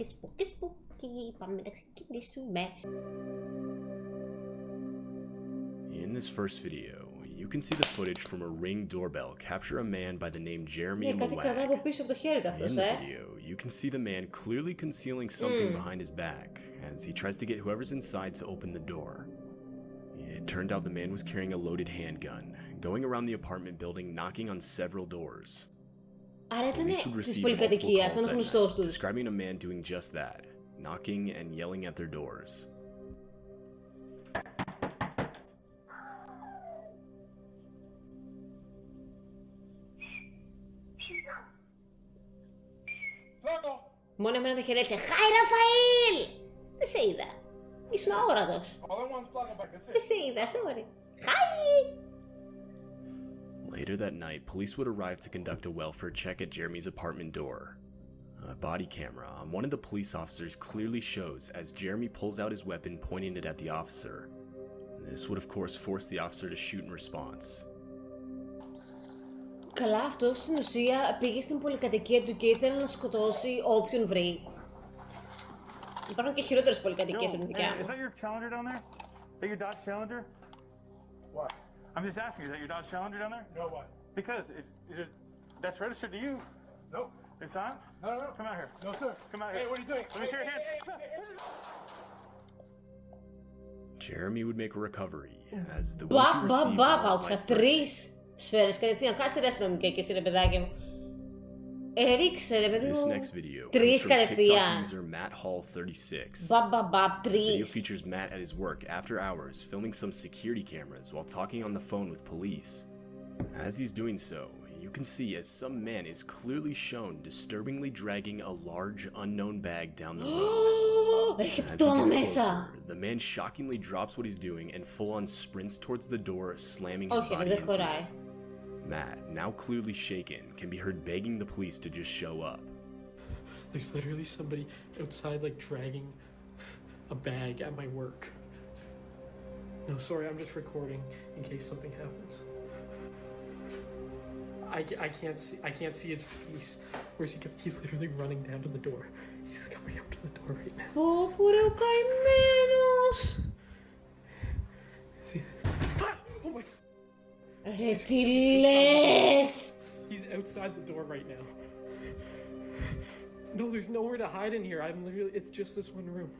σπούκι. Πάμε να ξεκινήσουμε. In this first video, you can see the footage from a Ring doorbell capture a man by the name Jeremy Lewag. In the video, you can see the man clearly concealing something behind his back as he tries to get whoever's inside to open the door. It turned out the man was carrying a loaded handgun, going around the apartment building knocking on several doors. Police would receive multiple calls that night, describing a man doing just that, knocking and yelling at their doors. Μόνο εμένα το χαιρέτησε. Χάι Ραφαήλ! Δεν σε είδα. Ήσουν αόρατος. Δεν σε είδα, sorry. Χάι! Later that night, police would arrive to conduct a welfare check at Jeremy's apartment door. A body camera on one of the police officers clearly shows as Jeremy pulls out his weapon, pointing it at the officer. This would of course force the officer to shoot in response. Καλά, αυτό στην ουσία πήγε στην πολυκατοικία του και ήθελε να σκοτώσει όποιον βρει. Υπάρχουν και χειρότερες πολυκατοικίες από την δικιά μου. Is that your Challenger down there? Is that your Dodge Challenger? What? I'm just asking, is that your Dodge Challenger down there? No, what? Because that's registered to you. Nope. It's not? No. Come out here. No, sir. Come out here. Hey, what are you doing? Let me see your hands. Jeremy would make a recovery as the ones he received τρεις σφαίρες κατευθείαν. Κάτσε ρε αστυνομικέ και εσύ ρε παιδάκι μου. Ρίξε ρε παιδί μου. Τρεις κατευθείαν. The video features Matt at his work after hours filming some security cameras while talking on the phone with police. As he's doing so, you can see as some man is clearly shown disturbingly dragging a large unknown bag down the road. As he gets closer, the man shockingly drops what he's doing and full-on sprints towards the door, slamming his body into it. Matt, now clearly shaken, can be heard begging the police to just show up. There's literally somebody outside like dragging a bag at my work. No, sorry, I'm just recording in case something happens. I can't see his face. Where's he going? He's literally running down to the door. He's coming up to the door right now. Πορε ο καημένος! Oh my... Ρε τι λες! He's outside the door right now. No, there's nowhere to hide in here. It's just this one room.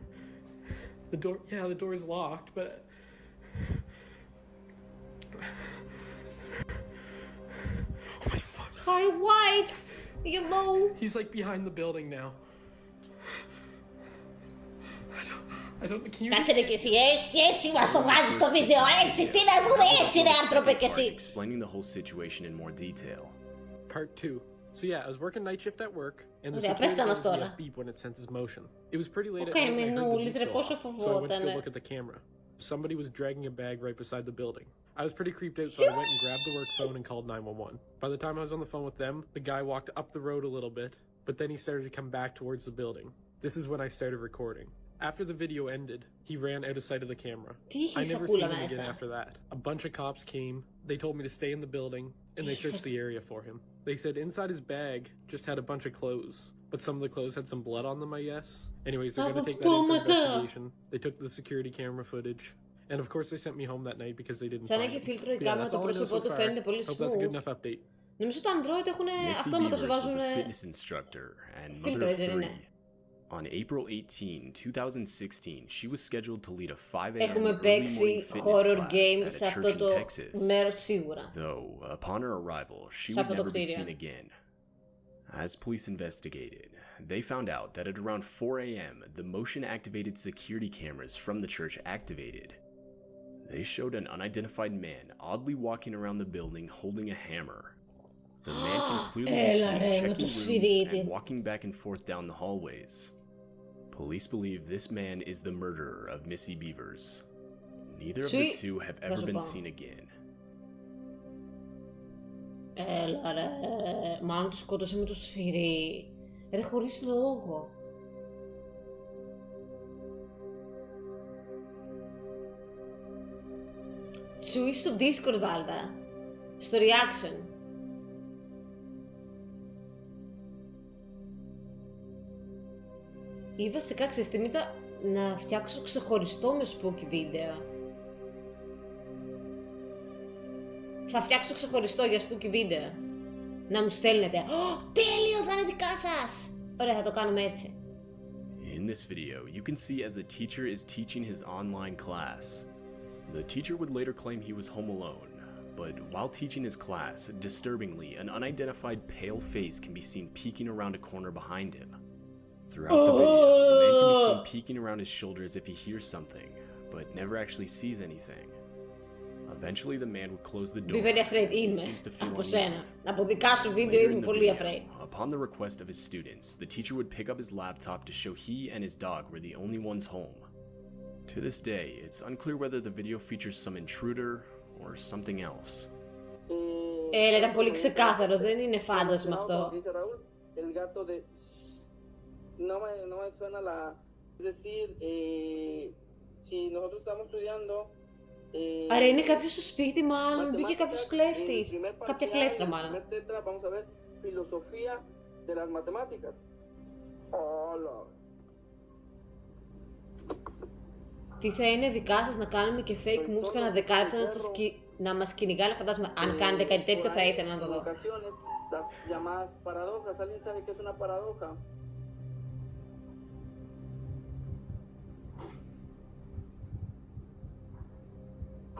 The door is locked, but... Oh my fuck. Hi, white! Yellow! He's like behind the building now. I don't... Can you... Κάτσε ρε και εσύ, έτσι μας το βγάζεις στο βίντεο, έτσι, τι να δούμε, έτσι ρε άνθρωπε και εσύ. Explaining the whole situation in more detail. Part 2. So yeah, I was working night shift at work, and the security gives me a beep when it senses motion. It was pretty late at night, and I heard the beep go off, so I went to go look at the camera. Somebody was dragging a bag right beside the building. I was pretty creeped out, so I went and grabbed the work phone and called 911. By the time I was on the phone with them, the guy walked up the road a little bit, but then he started to come back towards the building. This is when I started recording. After the video ended, he ran out of sight of the camera. I never seen him again after that. A bunch of cops came, they told me to stay in the building, and they searched the area for him. They said inside his bag just had a bunch of clothes, but some of the clothes had some blood on them, I guess. Anyways, they're gonna take that in for investigation. They took the security camera footage, and of course they sent me home that night because they didn't find him. Yeah, that's all I know so far. Hope that's a good enough update. Νομίζω το Android έχουν αυτόματα σου βάζουν... Φίλτρο, δεν είναι. On April 18, 2016, she was scheduled to lead a 5 a.m. Έχουμε παίξει horror game σε αυτό το μέρος σίγουρα. Though, upon her arrival, she would never be seen again. As police investigated, they found out that at around 4 a.m., the motion-activated security cameras from the church activated. They showed an unidentified man oddly walking around the building holding a hammer. The man can clearly be seen checking rooms and walking back and forth down the hallways. Police believe this man is the murderer of Missy Beavers. Neither of the two have ever been seen again. Έλα ρε, μάλλον του σκότωσε με το σφυρί. Ρε χωρίς λόγο. Τσουί στο Discord βάλτα. Στο reaction. Ή βασικά ξέρεις τι, να φτιάξω ξεχωριστό με spooky βίντεο. Θα φτιάξω ξεχωριστό για spooky βίντεο. Να μου στέλνετε. Τέλειο, θα είναι δικά σας! Ωραία, θα το κάνουμε έτσι. In this video, you can see as the teacher is teaching his online class. The teacher would later claim he was home alone, but while teaching his class, disturbingly, an unidentified pale face can be seen peeking around a corner behind him. Throughout the video, the man can be seen peeking around his shoulder as if he hears something, but never actually sees anything. Eventually, the man would close the door. He seems to feel uneasy. Later in the video, upon the request of his students, the teacher would pick up his laptop to show he and his dog were the only ones home. To this day, it's unclear whether the video features some intruder or something else. Ήταν πολύ ξεκάθαρο, δεν είναι φάντασμα αυτό. No me suena la... Es decir, si nosotros estamos estudiando... Άρα είναι κάποιος στο σπίτι μάλλον, μπήκε κάποιος κλέφτης. Κάποια κλέφτρα μάλλον. Vamos a ver filosofía de las matemáticas. Hola. Τι θα είναι δικά σας να κάνουμε και fake moves κανένα δεκάλεπτο να μας κυνηγάνε, φαντάζομαι. Αν κάνετε κάτι τέτοιο θα ήθελα να το δω. Las llamadas paradojas. ¿Alguien sabe qué es una paradoja?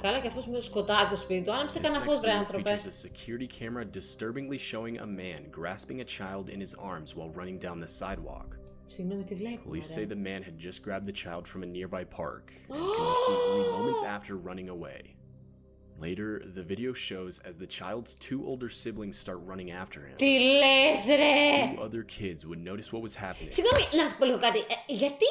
Καλά και αυτός με σκοτάδι το σπίτι του, άναψε κανένα φως βρε άνθρωπε. Features a security camera disturbingly showing a man grasping a child in his arms while running down the sidewalk. Συγγνώμη, τι βλέπουμε. Police say the man had just grabbed the child from a nearby park and can be seen only moments after running away. Later, the video shows as the child's two older siblings start running after him. Τι λες ρε! Two other kids would notice what was happening. Συγγνώμη, να σου πω λίγο κάτι. Γιατί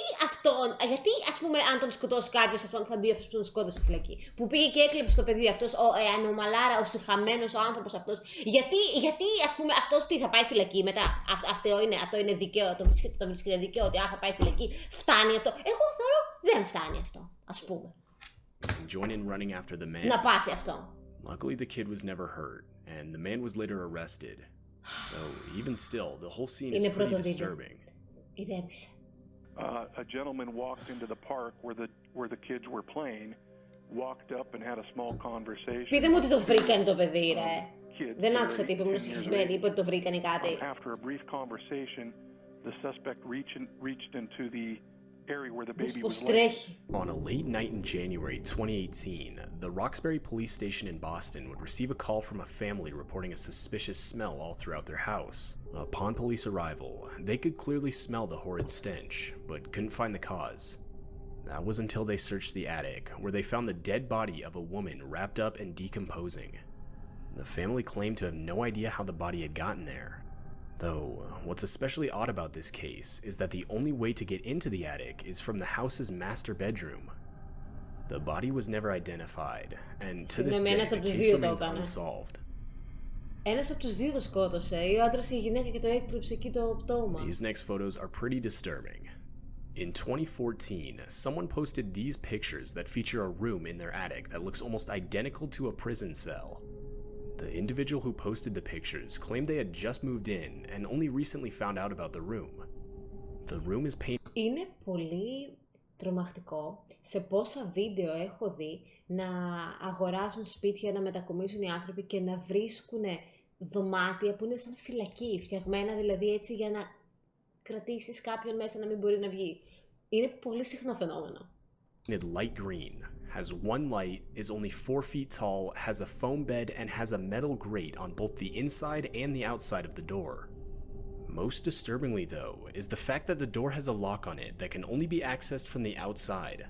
ας πούμε αν τον σκοτώσει κάποιος αυτόν θα μπει αυτός που τον σκότωσε στη φυλακή. Που πήγε και έκλεψε το παιδί αυτός, ο ανομαλάρα, ο συχαμένος, ο άνθρωπος αυτός. Γιατί ας πούμε αυτός τι θα πάει φυλακή μετά. Αυτό είναι δικαίω, το βρίσκεται δικαίω ότι θα πάει φυλακή. Φτάνει αυτό. Εγώ θεωρώ δεν φτάνει αυτό, ας πούμε. Join in running after the man. Να πάθει αυτό. Luckily, the kid was never hurt, and the man was later arrested. Though, even still, the whole scene is pretty disturbing. Ηρέμησε. A gentleman walked into the park where the kids were playing, walked up and had a small conversation. Πείτε μου ότι το βρήκανε το παιδί, ρε. Δεν άκουσα τι είπε, ήμουν συγχυσμένη, είπε ότι το βρήκανε κάτι. After a brief conversation, the suspect reached into the area where the baby was laying. On a late night in January 2018, the Roxbury police station in Boston would receive a call from a family reporting a suspicious smell all throughout their house. Upon police arrival, they could clearly smell the horrid stench, but couldn't find the cause. That was until they searched the attic, where they found the dead body of a woman wrapped up and decomposing. The family claimed to have no idea how the body had gotten there. Though, what's especially odd about this case is that the only way to get into the attic is from the house's master bedroom. The body was never identified, and to this day, the case remains unsolved. Ένας από τους δύο το σκότωσε, ή ο άντρας ή η γυναίκα και το έκπληψε εκεί το πτώμα. These next photos are pretty disturbing. In 2014, someone posted these pictures that feature a room in their attic that looks almost identical to a prison cell. The individual who posted the pictures claimed they had just moved in and only recently found out about the room. The room is painted. Είναι πολύ τρομακτικό σε πόσα βίντεο έχω δει να αγοράζουν σπίτια, να μετακομίσουν οι άνθρωποι και να βρίσκουν δωμάτια που είναι σαν φυλακή, φτιαγμένα δηλαδή έτσι για να κρατήσεις κάποιον μέσα να μην μπορεί να βγει. Είναι πολύ συχνό φαινόμενο. Light green, has one light, is only 4 feet tall, has a foam bed, and has a metal grate on both the inside and the outside of the door. Most disturbingly, though, is the fact that the door has a lock on it that can only be accessed from the outside.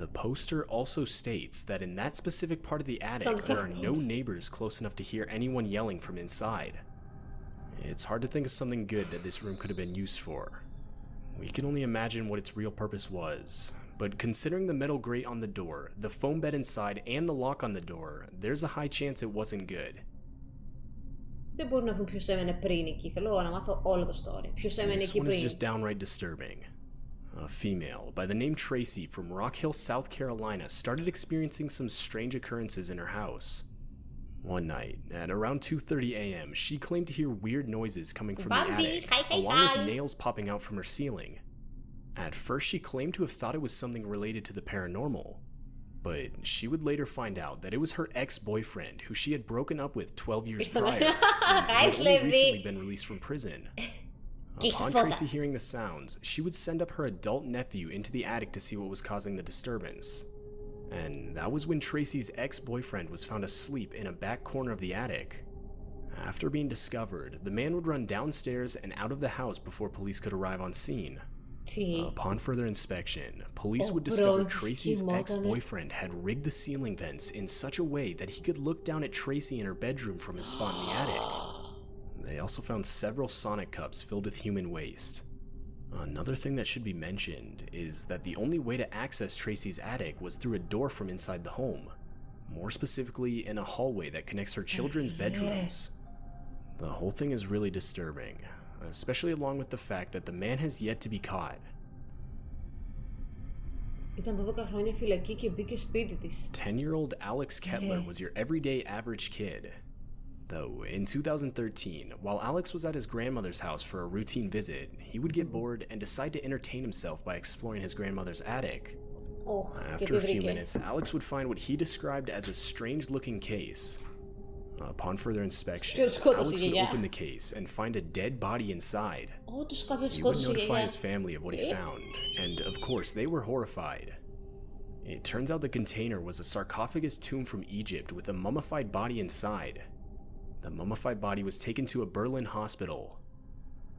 The poster also states that in that specific part of the attic, there are no neighbors close enough to hear anyone yelling from inside. It's hard to think of something good that this room could have been used for. We can only imagine what its real purpose was. But considering the metal grate on the door, the foam bed inside, and the lock on the door, there's a high chance it wasn't good. Δεν μπορούν να βρουν ποιος έμενε πριν εκεί. Θέλω να μάθω όλο το story. Ποιος έμενε εκεί πριν. This one is just downright disturbing. A female by the name Tracy from Rock Hill, South Carolina started experiencing some strange occurrences in her house. One night, at around 2:30 a.m., she claimed to hear weird noises coming from the attic, along with nails popping out from her ceiling. At first, she claimed to have thought it was something related to the paranormal, but she would later find out that it was her ex-boyfriend who she had broken up with 12 years prior and had only recently been released from prison. Upon Tracy hearing the sounds, she would send up her adult nephew into the attic to see what was causing the disturbance. And that was when Tracy's ex-boyfriend was found asleep in a back corner of the attic. After being discovered, the man would run downstairs and out of the house before police could arrive on scene. Upon further inspection, police would discover Tracy's ex-boyfriend had rigged the ceiling vents in such a way that he could look down at Tracy in her bedroom from his spot in the attic. They also found several Sonic cups filled with human waste. Another thing that should be mentioned is that the only way to access Tracy's attic was through a door from inside the home, more specifically in a hallway that connects her children's bedrooms. The whole thing is really disturbing, especially along with the fact that the man has yet to be caught. Ήταν 12 χρόνια φυλακή και μπήκε σπίτι της. 10-year-old Alex Kettler was your everyday average kid. Though, in 2013, while Alex was at his grandmother's house for a routine visit, he would get bored and decide to entertain himself by exploring his grandmother's attic. After a few minutes, Alex would find what he described as a strange-looking case. Upon further inspection, Alex would open the case and find a dead body inside. He would notify his family of what he found, and of course they were horrified. It turns out the container was a sarcophagus tomb from Egypt with a mummified body inside. The mummified body was taken to a Berlin hospital.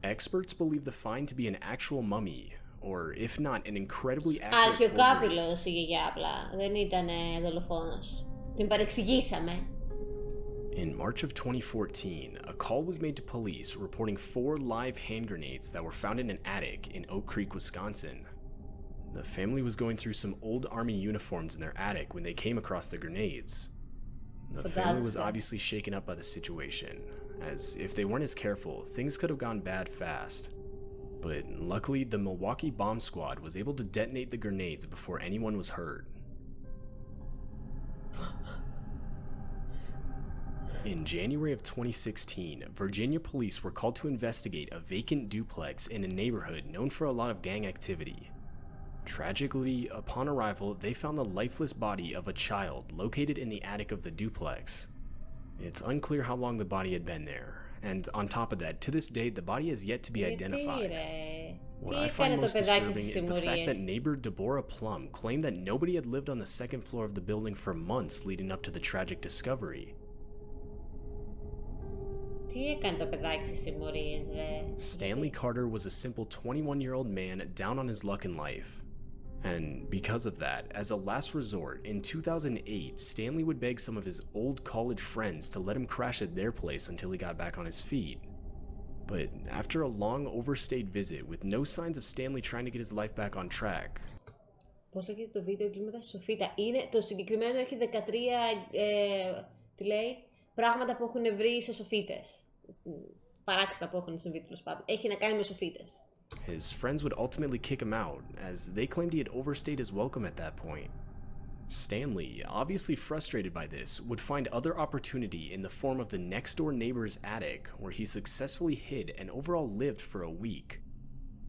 Experts believe the find to be an actual mummy, or if not, an incredibly accurate Αρχαιοκάπηλος η γιαγιά απλά, δεν ήταν δολοφόνος. Την παρεξηγήσαμε. In March of 2014, a call was made to police reporting 4 live hand grenades that were found in an attic in Oak Creek, Wisconsin. The family was going through some old army uniforms in their attic when they came across the grenades. The family was obviously shaken up by the situation, as if they weren't as careful, things could have gone bad fast. But luckily, the Milwaukee bomb squad was able to detonate the grenades before anyone was hurt. In January of 2016, Virginia police were called to investigate a vacant duplex in a neighborhood known for a lot of gang activity. Tragically, upon arrival, they found the lifeless body of a child located in the attic of the duplex. It's unclear how long the body had been there, and on top of that, to this day, the body has yet to be identified. What I find most disturbing is the fact that neighbor Deborah Plum claimed that nobody had lived on the second floor of the building for months leading up to the tragic discovery. Stanley Carter was a simple 21-year-old man down on his luck in life. And because of that, as a last resort, in 2008, Stanley would beg some of his old college friends to let him crash at their place until he got back on his feet. But after a long overstayed visit with no signs of Stanley trying to get his life back on track. Πώς λέγεται το βίντεο εγκλήματα στη σοφίτα? Είναι, το συγκεκριμένο έχει 13, τι λέει, πράγματα που έχουν βρει σε σοφίτες. Παράξενα που έχουν συμβεί τέλος πάντων. Έχει να κάνει με σοφίτες. His friends would ultimately kick him out, as they claimed he had overstayed his welcome at that point. Stanley, obviously frustrated by this, would find other opportunity in the form of the next-door neighbor's attic, where he successfully hid and overall lived for a week.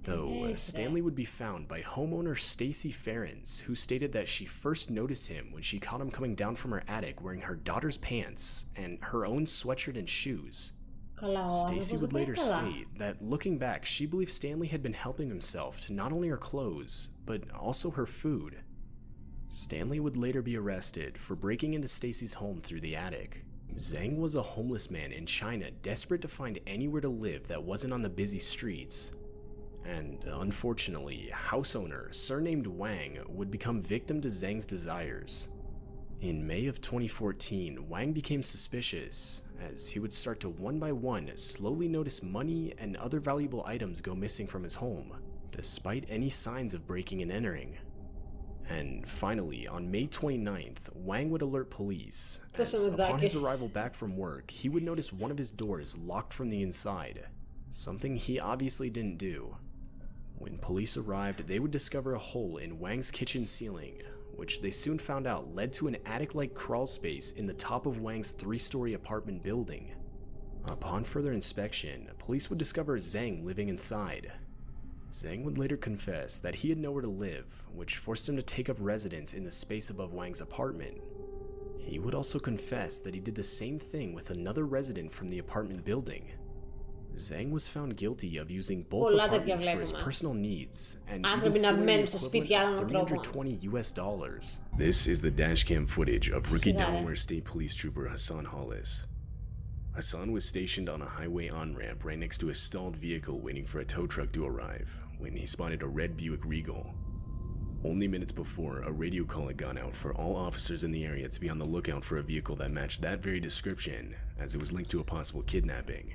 Though, Stanley would be found by homeowner Stacy Ferens, who stated that she first noticed him when she caught him coming down from her attic wearing her daughter's pants and her own sweatshirt and shoes. Stacy would later state that looking back, she believed Stanley had been helping himself to not only her clothes, but also her food. Stanley would later be arrested for breaking into Stacy's home through the attic. Zhang was a homeless man in China desperate to find anywhere to live that wasn't on the busy streets. And unfortunately, house owner, surnamed Wang, would become victim to Zhang's desires. In May of 2014, Wang became suspicious, as he would start to one by one slowly notice money and other valuable items go missing from his home, despite any signs of breaking and entering. And finally, on May 29th, Wang would alert police, as upon his arrival back from work, he would notice one of his doors locked from the inside, something he obviously didn't do. When police arrived, they would discover a hole in Wang's kitchen ceiling, which they soon found out led to an attic-like crawl space in the top of Wang's 3-story apartment building. Upon further inspection, police would discover Zhang living inside. Zhang would later confess that he had nowhere to live, which forced him to take up residence in the space above Wang's apartment. He would also confess that he did the same thing with another resident from the apartment building. Zhang was found guilty of using both apartments for his personal needs and even stealing the equivalent of $320 US. This is the dashcam footage of rookie Delaware State Police Trooper Hassan Hollis. Hassan was stationed on a highway on-ramp right next to a stalled vehicle waiting for a tow truck to arrive when he spotted a red Buick Regal. Only minutes before, a radio call had gone out for all officers in the area to be on the lookout for a vehicle that matched that very description, as it was linked to a possible kidnapping.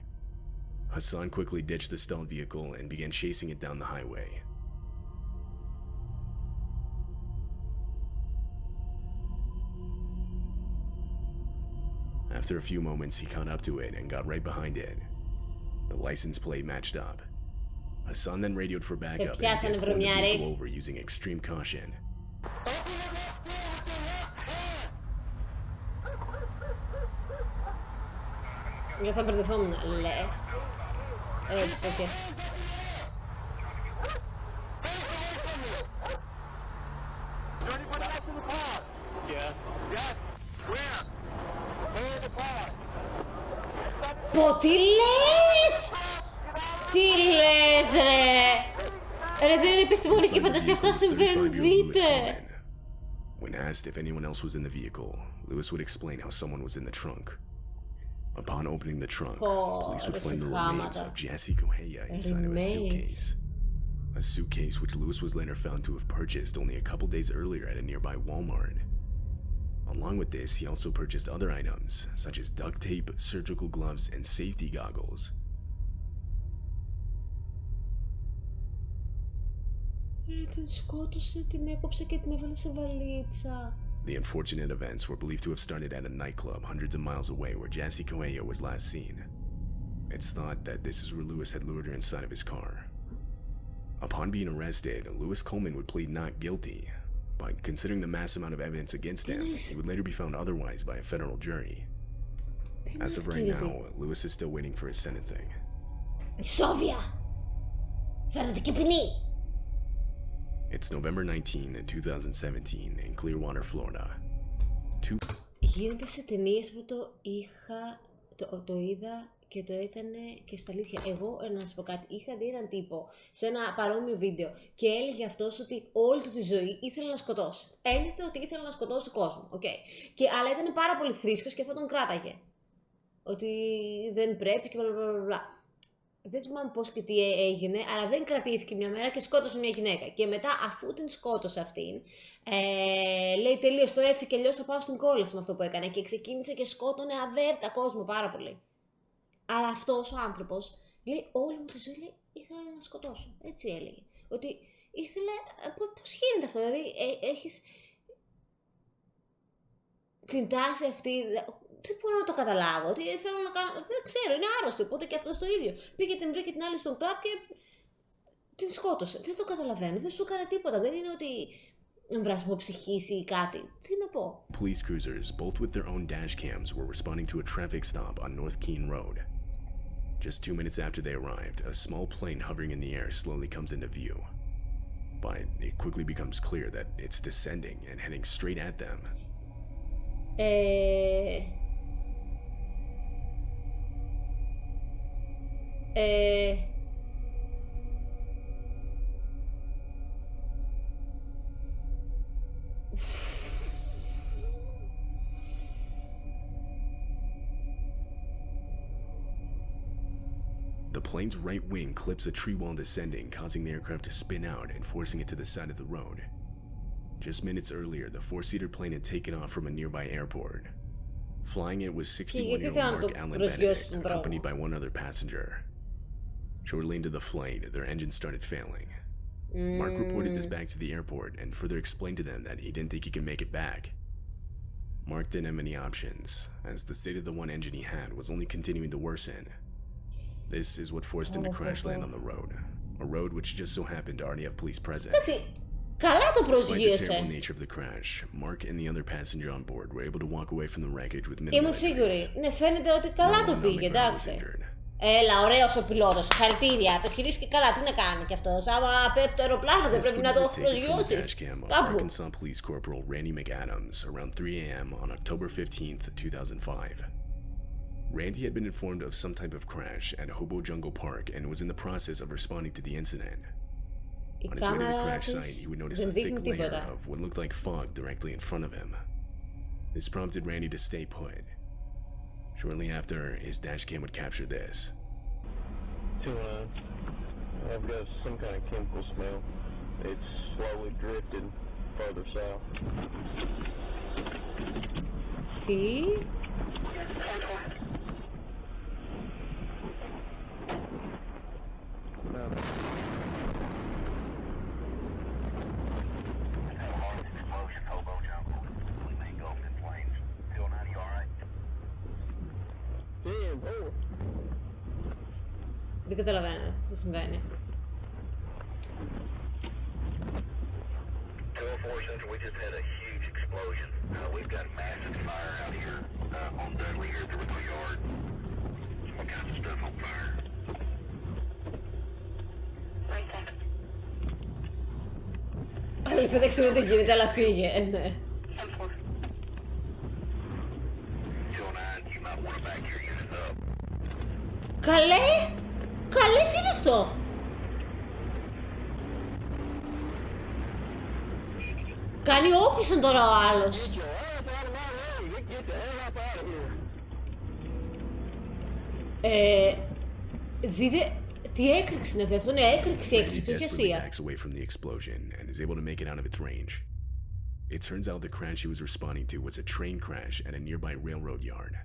Hassan quickly ditched the stalled vehicle and began chasing it down the highway. After a few moments, he caught up to it and got right behind it. The license plate matched up. Hassan then radioed for backup and began pulling the vehicle over using extreme caution. Я θα μπερδευόμουν. Left. Έτσι, οκ. Πω, τι λες! Τι λες, ρε! Ρε, δεν είναι επιστημονική φαντασία, αυτά συμβαίνουν, δείτε! When asked if anyone else was in the vehicle, Lewis would explain how someone was in the trunk. Upon opening the trunk, police would find the remains of Jassy Correia inside of a suitcase. A suitcase which Lewis was later found to have purchased only a couple days earlier at a nearby Walmart. Along with this, he also purchased other items, such as duct tape, surgical gloves, and safety goggles. Την σκότωσε, την έκοψε και την έβαλε σε βαλίτσα. The unfortunate events were believed to have started at a nightclub hundreds of miles away where Jassy Correia was last seen. It's thought that this is where Lewis had lured her inside of his car. Upon being arrested, Lewis Coleman would plead not guilty, but considering the mass amount of evidence against him, he would later be found otherwise by a federal jury. As of right now, Lewis is still waiting for his sentencing. Ισόβια! Θανατική ποινή! It's November 19, 2017 in Clearwater, Florida. Γίνεται σε ταινίες, αυτό το είδα και το έκανε και στα αλήθεια. Εγώ, να σας πω κάτι, είχα δει έναν τύπο σε ένα παρόμοιο βίντεο και έλεγε αυτός ότι όλη του τη ζωή ήθελε να σκοτώσει. Ένιωθε ότι ήθελε να σκοτώσει κόσμο, okay. Αλλά ήταν πάρα πολύ θρήσκος και αυτό τον κράταγε. Ότι δεν πρέπει και μπλα. Δεν θυμάμαι πώς και τι έγινε, αλλά δεν κρατήθηκε μια μέρα και σκότωσε μια γυναίκα. Και μετά, αφού την σκότωσε αυτήν, λέει τελείως το έτσι και αλλιώς θα πάω στην κόλαση με αυτό που έκανε. Και ξεκίνησε και σκότωνε αβέρτα κόσμο πάρα πολύ. Αλλά αυτός ο άνθρωπος, λέει, όλη μου τη ζωή, λέει, ήθελα να σκοτώσω. Έτσι έλεγε. Ότι ήθελε. Πώς γίνεται αυτό, δηλαδή, έχεις την τάση αυτή. Δεν μπορώ να το καταλάβω. Τι θέλω να κάνω. Δεν ξέρω, είναι άρρωστο. Οπότε και αυτό το ίδιο. Πήγε την βρήκε την άλλη στον κλαμπ και την σκότωσε. Δεν το καταλαβαίνω. Δεν σου έκανε τίποτα. Δεν είναι ότι βρασμοψυχήσει ή κάτι. Τι να πω. Police cruisers, both with their own dash cams, were responding to a traffic stop on North Keene Road. Just 2 minutes after they arrived, a small plane hovering in the air slowly comes into view. But it quickly becomes clear that it's descending and heading straight at them. The plane's right wing clips a tree wall descending, causing the aircraft to spin out and forcing it to the side of the road. Just minutes earlier, the 4-seater plane had taken off from a nearby airport. Flying it was 61-year-old Mark Allen Benedict, accompanied by one other passenger. Shortly into the flight, their engine started failing. Mark reported this back to the airport and further explained to them that he didn't think he could make it back. Mark didn't have many options, as the state of the one engine he had was only continuing to worsen. This is what forced him to crash land on the road, a road which just so happened to already have police present. Καλά το προσγείωσε. Despite the terrible nature of the crash, Mark and the other passenger on board were able to walk away from the wreckage with minimal injuries. Ήμουν σίγουρη. Ναι, φαίνεται ότι καλά το πήγε, εντάξει. Έλα, ωραίος ο πιλότος. Συγχαρητήρια. Το χειρίστηκε καλά. Τι να κάνει κι αυτός. Άμα πέφτει το αεροπλάνο, δεν πρέπει να το προσγειώσεις. Κάπου. Arkansas Police Corporal Randy McAdams around 3 a.m. on October 15th, 2005. Randy had been informed of some type of crash at Hobo Jungle Park and was in the process of responding to the incident. On his way to the crash site, he would notice a thick layer of what looked like fog directly in front of him. This prompted Randy to stay put. Shortly after, his dashcam would capture this. 209. I've got some kind of chemical smell. It's slowly drifted further south. Τι? Δεν καταλαβαίνω τι συμβαίνει. 204 Central, we just had a huge explosion. We've got massive fire out here on Dudley here at the Riddle Yard. Some kinds of stuff on fire. Αδελφέ, δεν ξέρω τι γίνεται, αλλά φύγε, ναι. 209, you might want to back your unit up. Καλέ! Καλέ, τι είναι αυτό! Κάνει όπλισαν τώρα ο άλλος. Δείτε, τι έκρηξη είναι αυτή, αυτό είναι έκρηξη, πιο αστεία. It turns out the crash he was responding to was a train crash at a nearby railroad yard.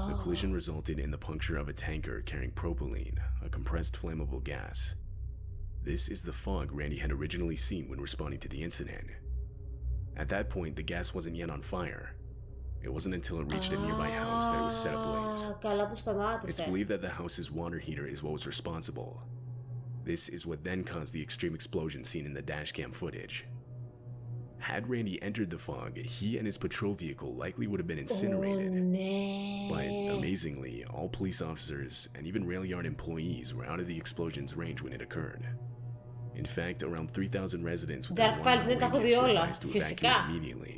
The collision resulted in the puncture of a tanker carrying propylene, a compressed flammable gas. This is the fog Randy had originally seen when responding to the incident. At that point, the gas wasn't yet on fire. It wasn't until it reached a nearby house that it was set ablaze. It's believed that the house's water heater is what was responsible. This is what then caused the extreme explosion seen in the dashcam footage. Had Randy entered the fog, he and his patrol vehicle likely would have been incinerated. But amazingly, all police officers and even rail yard employees were out of the explosion's range when it occurred. In fact, around 3,000 residents within 1 mile radius were advised to evacuate immediately.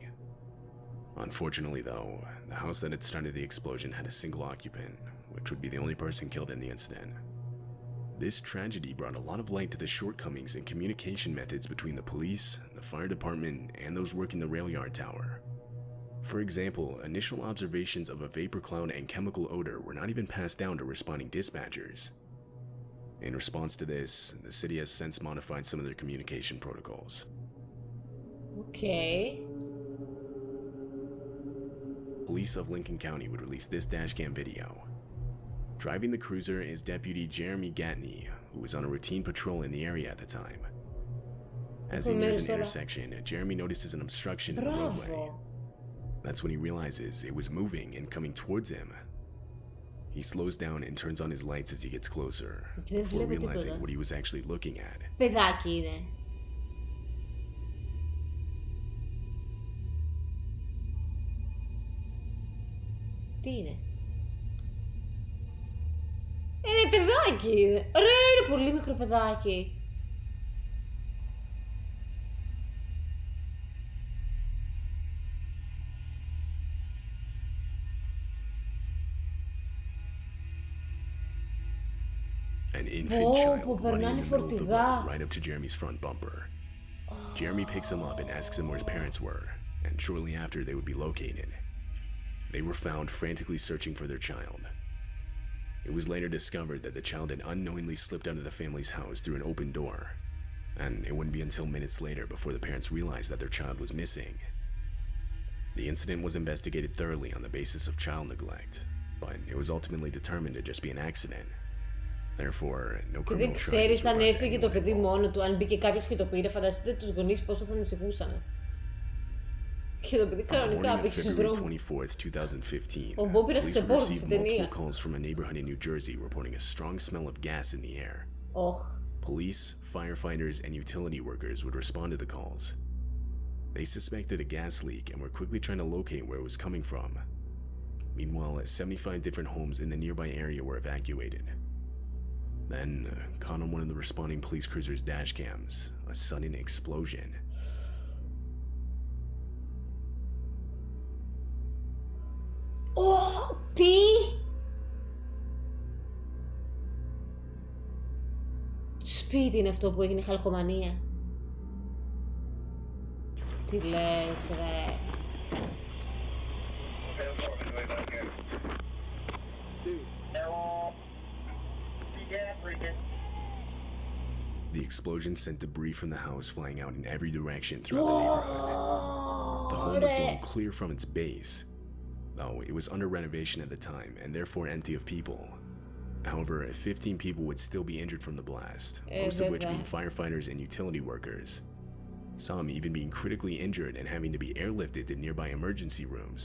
Unfortunately, though, the house that had started the explosion had a single occupant, which would be the only person killed in the incident. This tragedy brought a lot of light to the shortcomings in communication methods between the police, the fire department, and those working the rail yard tower. For example, initial observations of a vapor cloud and chemical odor were not even passed down to responding dispatchers. In response to this, the city has since modified some of their communication protocols. Okay. Police of Lincoln County would release this dashcam video. Driving the cruiser is Deputy Jeremy Gatney, who was on a routine patrol in the area at the time. As he nears an intersection, Jeremy notices an obstruction in the roadway. That's when he realizes it was moving and coming towards him. He slows down and turns on his lights as he gets closer, before realizing what he was actually looking at. Παιδάκι είναι. Τι είναι? Είναι παιδάκι! Ωραία, είναι πολύ μικρό παιδάκι. An infant child running in the middle of the road right up to Jeremy's front bumper. Jeremy picks him up and asks him where his parents were, and shortly after they would be located. They were found frantically searching for their child. It was later discovered that the child had unknowingly slipped out of the family's house through an open door, and it wouldn't be until minutes later before the parents realized that their child was missing. The incident was investigated thoroughly on the basis of child neglect, but it was ultimately determined to just be an accident. Therefore, no criminal charges were brought to anyone involved. Δεν ξέρεις αν έφυγε το παιδί μόνο του, αν μπήκε κάποιος και το πήρε, φανταστείτε τους γονείς πόσο θα ανησυχούσαν. Και το παιδί κανονικά μπήκε στους δρόμους. Ο Μπόμπι ρέσκε πόρτες στην ταινία. Calls from a neighborhood in New Jersey reporting a strong smell of gas in the air. Police, firefighters, and utility workers would respond to the calls. They suspected a gas leak and were quickly trying to locate where it was coming from. Meanwhile, 75 different homes in the nearby area were evacuated. Then, caught on one of the responding police cruiser's dash cams, a sudden explosion. Oh, τι! Σπίτι είναι αυτό που έγινε χαλκομανία. Τι λες, ρε. The explosion sent debris from the house flying out in every direction throughout the neighborhood. The home was blown clear from its base, though it was under renovation at the time and therefore empty of people. However, 15 people would still be injured from the blast, most of which being firefighters and utility workers. Some even being critically injured and having to be airlifted to nearby emergency rooms.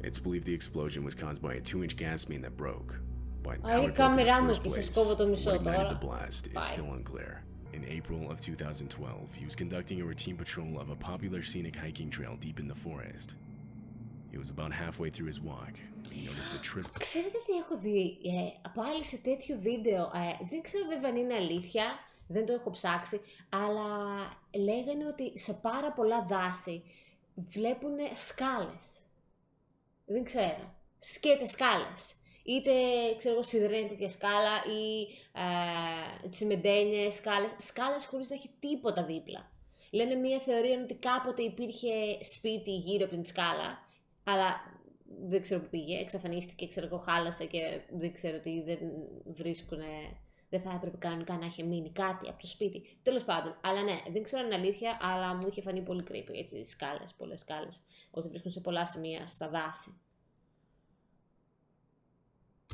It's believed the explosion was caused by a 2-inch gas main that broke, but how it broke in the first place, what ignited the blast is still unclear. In April of 2012, he was conducting a routine patrol of a popular scenic hiking trail deep in the forest. He was about halfway through his walk when he noticed a trip. Ξέρετε τι έχω δει πάλι σε τέτοιο βίντεο, δεν ξέρω βέβαια αν είναι αλήθεια, δεν το έχω ψάξει, αλλά λέγανε ότι σε πάρα πολλά δάση βλέπουν σκάλες. Δεν ξέρω. Σκέτες σκάλες. Είτε, ξέρω εγώ, σιδερένια τέτοια σκάλα ή τσιμεντένιες σκάλες. Σκάλες χωρίς να έχει τίποτα δίπλα. Λένε μία θεωρία ότι κάποτε υπήρχε σπίτι γύρω από την σκάλα, αλλά δεν ξέρω που πήγε, εξαφανίστηκε, ξέρω εγώ, χάλασε και δεν ξέρω τι, δεν βρίσκουνε. Δεν θα έπρεπε κανονικά να έχει μείνει κάτι από το σπίτι. Τέλος πάντων, αλλά ναι, δεν ξέρω αν είναι αλήθεια, αλλά μου είχε φανεί πολύ creepy, έτσι, σκάλες, πολλές σκάλες, ότι βρίσκουν σε πολλά σημεία στα δάση.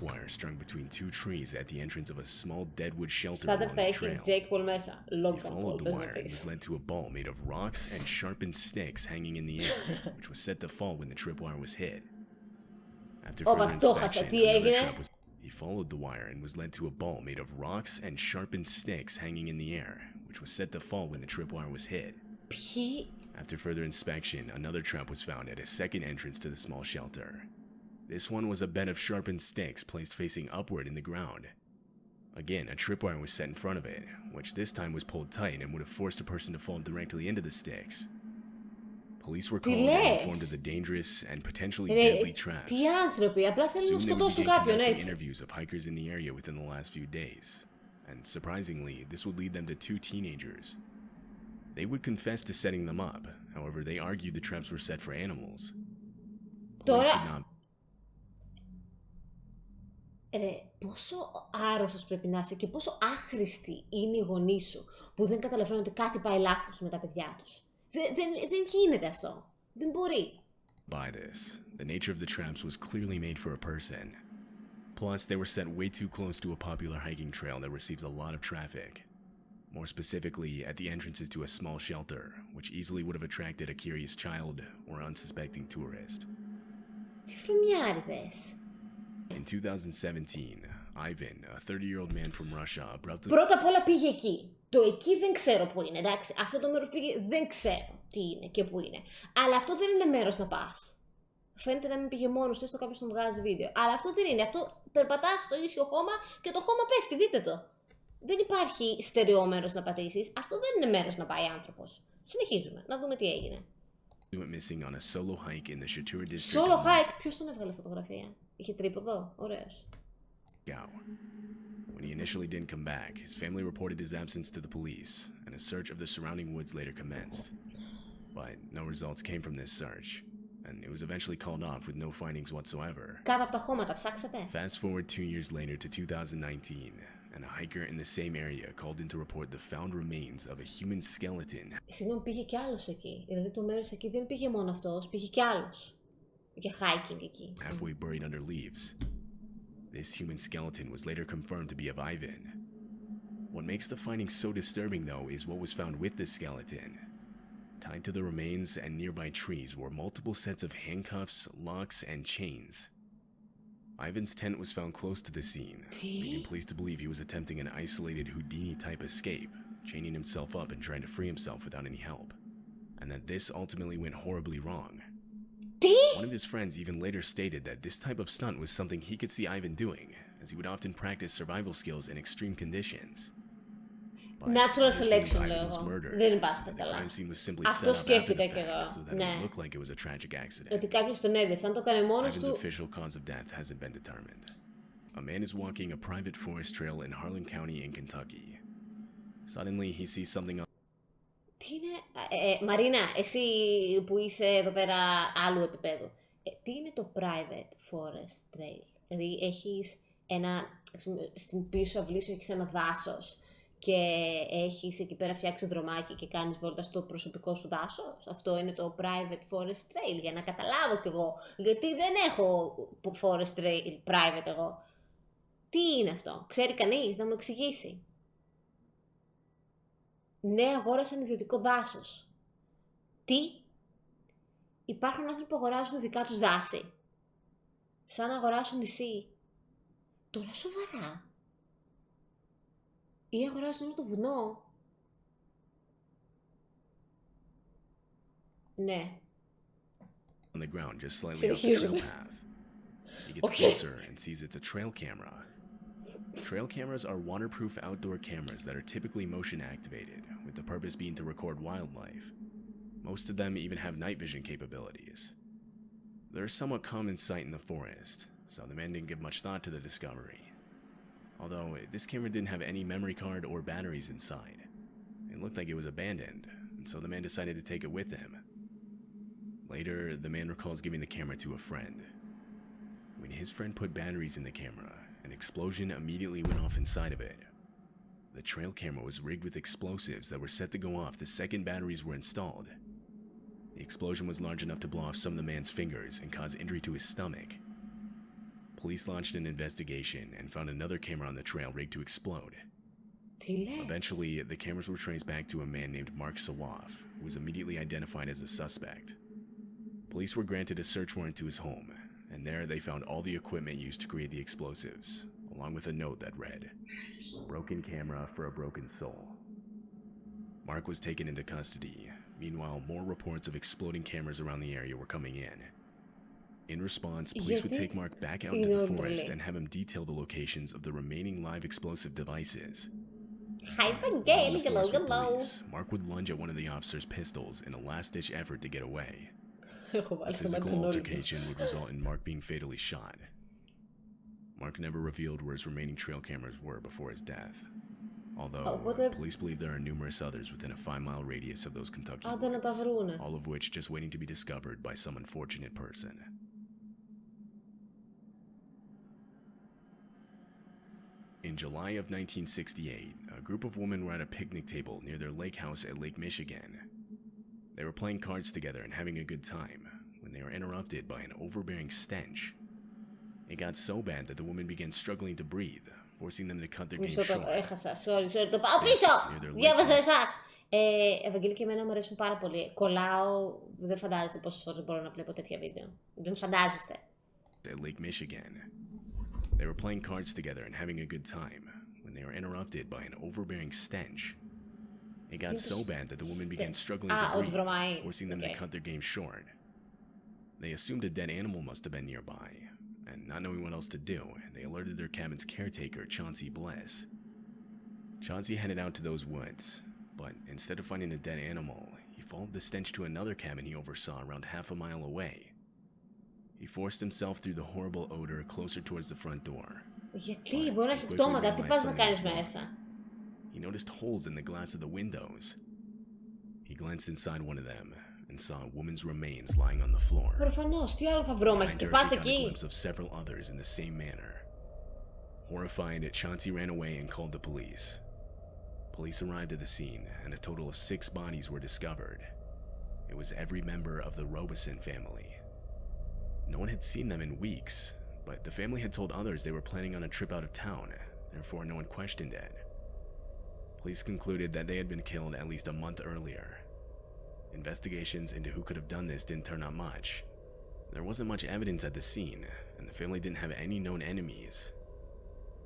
Wire strung between 2 trees at the entrance of a small deadwood shelter along the trail. Jake Paul μέσα. He followed the wire and was led to a ball made of rocks and sharpened sticks hanging in the air, which was set to fall when the tripwire was hit. After further inspection, another trap was. He followed the wire and was led to a ball made of rocks and sharpened sticks hanging in the air, which was set to fall when the tripwire was hit. After further inspection, another trap was found at a second entrance to the small shelter. This one was a bed of sharpened sticks placed facing upward in the ground. Again, a tripwire was set in front of it, which this time was pulled tight and would have forced a person to fall directly into the sticks. Police were called and informed of the dangerous and potentially deadly traps. Soon they would begin conducting interviews of hikers in the area within the last few days. And surprisingly, this would lead them to 2 teenagers. They would confess to setting them up, however they argued the traps were set for animals. Police would not. Πόσο άρρωστος πρέπει να είσαι και πόσο άχρηστοι είναι οι γονείς σου που δεν καταλαβαίνουν ότι κάτι πάει λάθος με τα παιδιά τους. Δεν γίνεται αυτό. Δεν μπορεί. By this, the nature of the traps was clearly made for a person. Plus, they were set way too close to a popular hiking trail that receives a lot of traffic. More specifically, at the entrances to a small shelter, which easily would have attracted a curious child or unsuspecting tourist. Τι φρουμιάριδες. In 2017, Ivan, a 30-year-old man from Russia, abruptly. Πρώτα απ' όλα πήγε εκεί. Το εκεί δεν ξέρω που είναι, εντάξει. Αυτό το μέρος πήγε, δεν ξέρω τι είναι και που είναι. Αλλά αυτό δεν είναι μέρος να πας. Φαίνεται να μην πήγε μόνος, έστω κάποιος τον βγάζει βίντεο. Αλλά αυτό δεν είναι. Αυτό περπατάς στο ίσιο χώμα και το χώμα πέφτει, δείτε το. Δεν υπάρχει στερεό μέρος να πατήσεις. Αυτό δεν είναι μέρος να πάει άνθρωπος. Συνεχίζουμε, να δούμε τι έγινε. Solo hike, ποιος τον έβγαλε φωτογραφία. Είχε τρίποδο, ωραίος. When he initially didn't come back, his family reported his absence to the police, and a search of the surrounding woods later commenced. But no results came from this search, and it was eventually called off with no findings whatsoever. Κάτω από τα χώματα, ψάξατε. Fast forward 2 years later to 2019, and a hiker in the same area called in to report the found remains of a human skeleton. Συγγνώμη, πήγε κι άλλος εκεί. Δηλαδή το μέρος εκεί δεν πήγε μόνο αυτός, πήγε κι άλλος. Για hiking εκεί. Halfway buried under leaves. This human skeleton was later confirmed to be of Ivan. What makes the finding so disturbing, though, is what was found with the skeleton. Tied to the remains and nearby trees were multiple sets of handcuffs, locks, and chains. Ivan's tent was found close to the scene, leading police to believe he was attempting an isolated Houdini-type escape, chaining himself up and trying to free himself without any help, and that this ultimately went horribly wrong. One of his friends even later stated that this type of stunt was something he could see Ivan doing, as he would often practice survival skills in extreme conditions. Natural selection, λέω εγώ. Δεν είμαστε καλά. Αυτό σκέφτηκα και εγώ. Ναι. Ότι κάποιος τον έδεσε. Αν το έκανε μόνος του... official cause of death hasn't been determined. A man is walking a private forest trail in Harlan County in Kentucky. Suddenly he sees something. Τι είναι... Μαρίνα, εσύ που είσαι εδώ πέρα άλλου επίπεδου. Τι είναι το private forest trail? Δηλαδή έχεις ένα... Στην πίσω αυλή σου έχεις ένα δάσος και έχεις εκεί πέρα φτιάξει δρομάκι και κάνεις βόλτα στο προσωπικό σου δάσος. Αυτό είναι το private forest trail, για να καταλάβω κι εγώ. Γιατί δεν έχω forest trail private εγώ. Τι είναι αυτό? Ξέρει κανείς να μου εξηγήσει? Ναι, αγόρασαν ιδιωτικό δάσος. Τι? Υπάρχουν άνθρωποι που αγοράζουν δικά τους δάση. Σαν να αγοράσουν νησί. Τώρα σοβαρά? Ή αγοράζουν όλο το βουνό. Ναι. On the ground, just slightly off the trail path. He gets closer and sees it's a trail camera. Trail cameras are waterproof outdoor cameras that are typically motion activated, with the purpose being to record wildlife. Most of them even have night vision capabilities. They're a somewhat common sight in the forest, so the man didn't give much thought to the discovery. Although, this camera didn't have any memory card or batteries inside. It looked like it was abandoned, and so the man decided to take it with him. Later, the man recalls giving the camera to a friend. When his friend put batteries in the camera, an explosion immediately went off inside of it. The trail camera was rigged with explosives that were set to go off the second batteries were installed. The explosion was large enough to blow off some of the man's fingers and cause injury to his stomach. Police launched an investigation and found another camera on the trail rigged to explode. Eventually, the cameras were traced back to a man named Mark Sawaf, who was immediately identified as a suspect. Police were granted a search warrant to his home, and there they found all the equipment used to create the explosives, along with a note that read, "Broken camera for a broken soul." Mark was taken into custody. Meanwhile, more reports of exploding cameras around the area were coming in. In response, police would take Mark back out into the forest and have him detail the locations of the remaining live explosive devices. Mark would lunge at one of the officer's pistols in a last-ditch effort to get away. A physical altercation would result in Mark being fatally shot. Mark never revealed where his remaining trail cameras were before his death. Although, police believe there are numerous others within a 5-mile radius of those Kentucky woods, all of which just waiting to be discovered by some unfortunate person. In July of 1968, a group of women were at a picnic table near their lake house at Lake Michigan. They were playing cards together and having a good time when they were interrupted by an overbearing stench. It got so bad that the women began struggling to breathe, forcing them to cut their game short. Sorry, το πάω πίσω! Διάβαζα εσάς! Ευαγγέλη, και εμένα μου αρέσουν πάρα πολύ. Κολλάω, δεν φαντάζεστε πόσες ώρες μπορώ να βλέπω τέτοια βίντεο. Δεν φαντάζεστε. At Lake Michigan. They were playing cards together and having a good time when they were interrupted by an overbearing stench. It got so bad that the women began struggling to breathe, forcing them to cut their game short. They assumed a dead animal must have been nearby, and not knowing what else to do, they alerted their cabin's caretaker, Chauncey Bliss. Chauncey headed out to those woods, but instead of finding a dead animal, he followed the stench to another cabin he oversaw around half a mile away. He forced himself through the horrible odor closer towards the front door. Γιατί μπορεί να έχει πτώματα, τι πας να κάνεις μέσα? He noticed holes in the glass of the windows. He glanced inside one of them and saw a woman's remains lying on the floor. Προφανώς, τι άλλο θα βρω μέχρι και πας εκεί? Of several others in the same manner. Horrified, Chauncey ran away and called the police. Police arrived at the scene, and a total of 6 bodies were discovered. It was every member of the Robeson family. No one had seen them in weeks, but the family had told others they were planning on a trip out of town, therefore no one questioned it. Police concluded that they had been killed at least a month earlier. Investigations into who could have done this didn't turn up much. There wasn't much evidence at the scene, and the family didn't have any known enemies.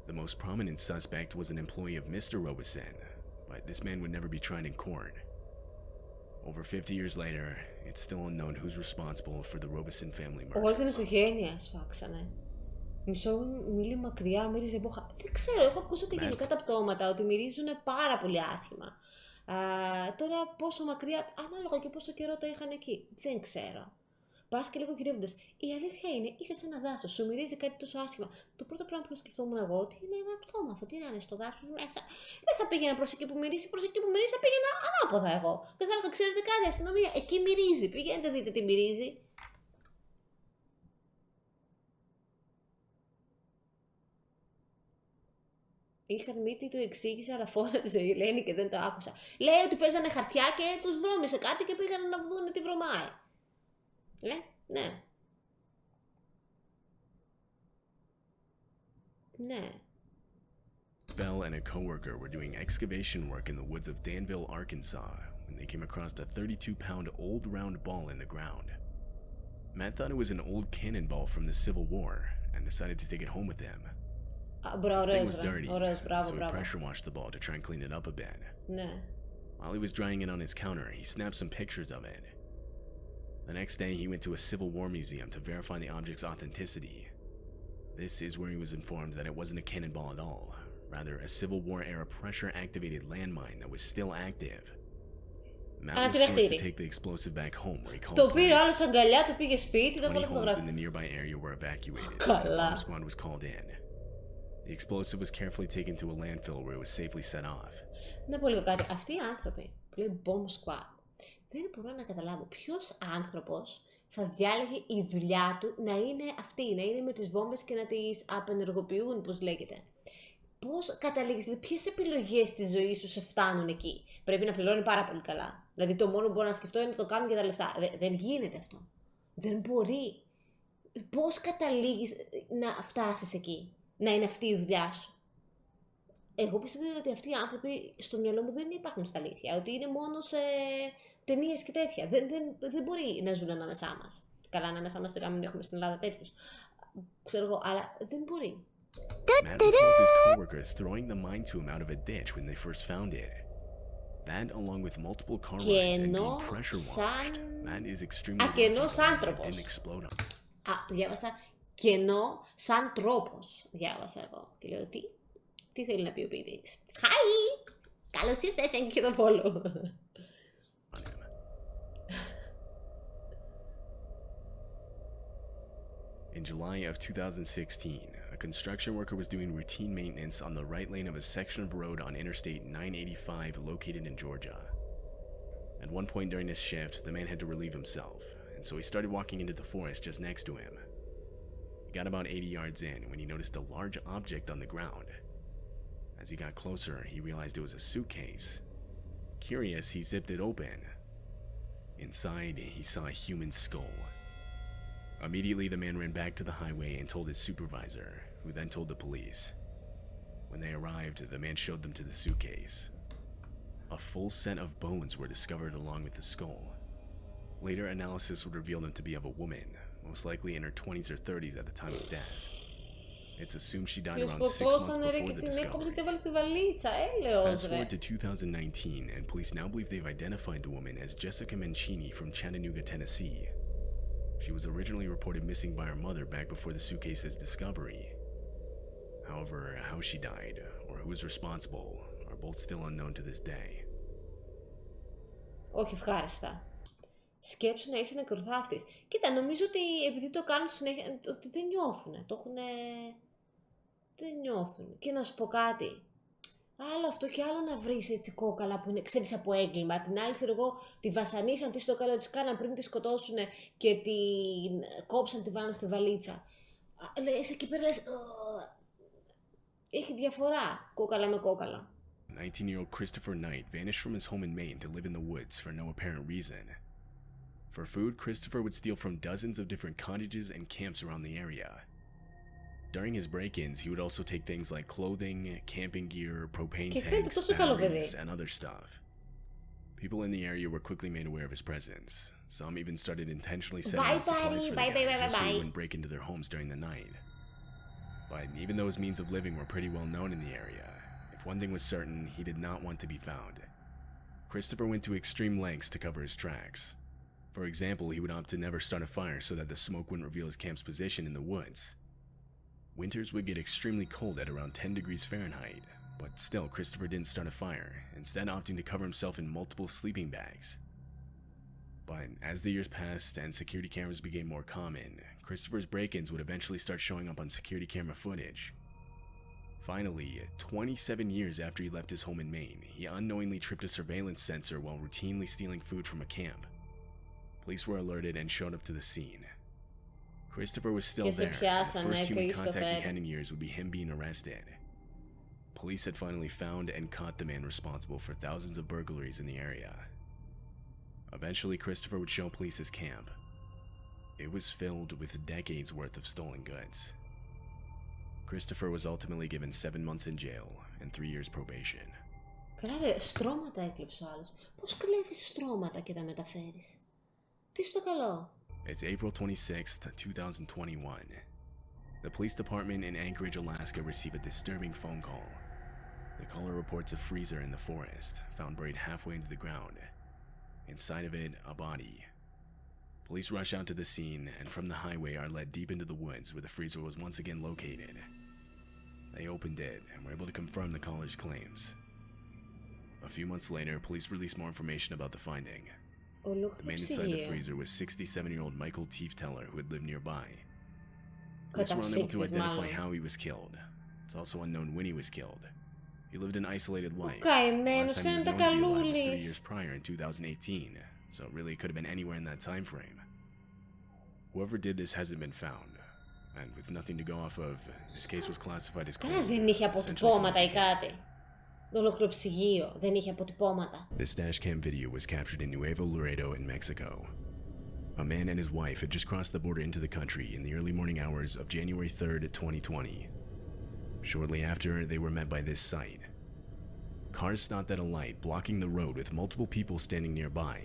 The most prominent suspect was an employee of Mr. Robeson, but this man would never be tried in court. Over 50 years later, it's still unknown who's responsible for the Robeson family murder. Όλη την οικογένεια σφάξανε. Μισό μίλι μακριά, μύριζε μπόχα. Δεν ξέρω, έχω ακούσει ότι γενικά τα πτώματα ότι μυρίζουν πάρα πολύ άσχημα. Τώρα πόσο μακριά, ανάλογα και πόσο καιρό τα είχαν εκεί. Δεν ξέρω. Πας και λίγο γυρεύοντας. Η αλήθεια είναι, είσαι σε ένα δάσος, σου μυρίζει κάτι τόσο άσχημα. Το πρώτο πράγμα που θα σκεφτόμουν εγώ, ότι είναι ένα πτώμα, αυτό τι να είναι στο δάσος μέσα. Δεν θα πήγαινα προς εκεί που μυρίζει, προς εκεί που μυρίζει θα πήγαινα ανάποδα εγώ. Και θα έλεγα, ξέρετε κάτι, αστυνομία, εκεί μυρίζει. Πηγαίνετε δείτε τι μυρίζει. Η Χαρμίτη το εξήγησε, αλλά φώναζε η Ελένη και δεν το άκουσα. Λέει ότι παίζανε χαρτιά και τους βρώμισε κάτι και πήγαν να δουν τι βρωμάει. Ναι. Ναι. Bell and a coworker were doing excavation work in the woods of Danville, Arkansas, when they came across a 32-pound old round ball in the ground. Matt thought it was an old cannonball from the Civil War and decided to take it home with him. The thing was dirty, so he pressure washed the ball to try and clean it up a bit. Ναι. While he was drying it on his counter, he snapped some pictures of it. The next day, he went to a Civil War museum to verify the object's authenticity. This is where he was informed that it wasn't a cannonball at all, rather a Civil War-era pressure-activated landmine that was still active. Matt was forced to take the explosive back home, where he called το πήρε άλλος αγκαλιά, το πήγε σπίτι, το 20 homes in the nearby area were evacuated, and a bomb squad was called in. The explosive was carefully taken to a landfill where it was safely set off. Να πω λίγο κάτι. Αυτοί οι άνθρωποι που λέει bomb squad, δεν μπορώ να καταλάβω ποιος άνθρωπος θα διάλεγε η δουλειά του να είναι αυτή, να είναι με τις βόμβες και να τις απενεργοποιούν, πώς λέγεται. Πώς καταλήγεις, δηλαδή ποιες επιλογές της ζωής σου σε φτάνουν εκεί. Πρέπει να πληρώνει πάρα πολύ καλά. Δηλαδή το μόνο που μπορώ να σκεφτώ είναι να το κάνουν για τα λεφτά. Δεν γίνεται αυτό. Δεν μπορεί. Πώς καταλήγεις να φτάσεις εκεί, να είναι αυτή η δουλειά σου. Εγώ πιστεύω ότι αυτοί οι άνθρωποι στο μυαλό μου δεν υπάρχουν στα αλήθεια. Ότι είναι μόνο σε ταινίες και τέτοια. Δεν μπορεί να ζουν ανάμεσά μας. Καλά, ανάμεσά μας δεν μην έχουμε στην Ελλάδα τέτοιους. Ξέρω εγώ, αλλά δεν μπορεί. Matt recalls his coworkers throwing the mine to him out of a ditch when they first found it. That, along with multiple car rides and being pressure washed, Matt is extremely lucky that it didn't explode on him. Διάβασα κενό σαν τρόπος. Διάβασα εγώ και λέω τι θέλει να πει ο ποιητής. Χάι! Καλώς ήρθες, έγκυ και το follow. In July of 2016, a construction worker was doing routine maintenance on the right lane of a section of road on Interstate 985 located in Georgia. At one point during his shift, the man had to relieve himself, and so he started walking into the forest just next to him. He got about 80 yards in when he noticed a large object on the ground. As he got closer, he realized it was a suitcase. Curious, he zipped it open. Inside, he saw a human skull. Immediately, the man ran back to the highway and told his supervisor, who then told the police. When they arrived, the man showed them to the suitcase. A full set of bones were discovered along with the skull. Later analysis would reveal them to be of a woman, most likely in her 20s or 30s at the time of death. It's assumed she died around 6 months before the discovery. Fast forward to 2019, and police now believe they've identified the woman as Jessica Mancini from Chattanooga, Tennessee. She was originally reported missing by her mother back before the suitcase's discovery. However, how she died, or who is responsible, are both still unknown to this day. Όχι ευχάριστα. Σκέψου να είσαι νεκροθάφτης. Κοίτα, νομίζω ότι επειδή το κάνουν συνέχεια, ότι δεν νιώθουνε. Το έχουνε... Δεν νιώθουν. Και να σου πω κάτι. Άλλο αυτό και άλλο να βρεις έτσι κόκαλα που είναι, ξέρεις, από έγκλημα. Την άλλη, ξέρω εγώ, τη βασανίσαν, τη στο καλό της κάναν πριν τη σκοτώσουν και την κόψαν, τη βάλαν στη βαλίτσα. Λες εκεί πέρα, λες... Έχει διαφορά κόκαλα με κόκαλα. 19-year-old Christopher Knight vanished from his home in Maine to live in the woods for no apparent reason. For food, Christopher would steal from dozens of different cottages and camps around the area. During his break-ins, he would also take things like clothing, camping gear, propane tanks, batteries, and other stuff. People in the area were quickly made aware of his presence. Some even started intentionally setting up supplies for the guy just so he wouldn't break into their homes during the night. But even though his means of living were pretty well known in the area, if one thing was certain, he did not want to be found. Christopher went to extreme lengths to cover his tracks. For example, he would opt to never start a fire so that the smoke wouldn't reveal his camp's position in the woods. Winters would get extremely cold at around 10 degrees Fahrenheit, but still Christopher didn't start a fire, instead opting to cover himself in multiple sleeping bags. But as the years passed and security cameras became more common, Christopher's break-ins would eventually start showing up on security camera footage. Finally, 27 years after he left his home in Maine, he unknowingly tripped a surveillance sensor while routinely stealing food from a camp. Police were alerted and showed up to the scene. Christopher was still there, and the first human contact he had in years would be him being arrested. Police had finally found and caught the man responsible for thousands of burglaries in the area. Eventually, Christopher would show police his camp. It was filled with decades worth of stolen goods. Christopher was ultimately given 7 months in jail and 3 years probation. Καλά ρε, στρώματα έκλειψε ο άλλος. Πώς κλέβεις στρώματα και τα μεταφέρεις? Τι στο καλό? It's April 26th, 2021. The police department in Anchorage, Alaska received a disturbing phone call. The caller reports a freezer in the forest, found buried halfway into the ground. Inside of it, a body. Police rush out to the scene and from the highway are led deep into the woods where the freezer was once again located. They opened it and were able to confirm the caller's claims. A few months later, police released more information about the finding. The man inside the freezer was 67-year-old Michael Tiefteller, who had lived nearby. Police were unable to identify how he was killed. It's also unknown when he was killed. He lived an isolated life. Last time he was known to be alive was 3 years prior in 2018, so really it could have been anywhere in that time frame. Whoever did this hasn't been found, and with nothing to go off of, this case was classified as cold. Δεν είχε αποτυπώματα ή κάτι. Το ολόκληρο ψυγείο δεν είχε αποτυπώματα. This dashcam video was captured in Nuevo Laredo in Mexico. A man and his wife had just crossed the border into the country in the early morning hours of January 3rd, 2020. Shortly after, they were met by this sight. Cars stopped at a light, blocking the road with multiple people standing nearby.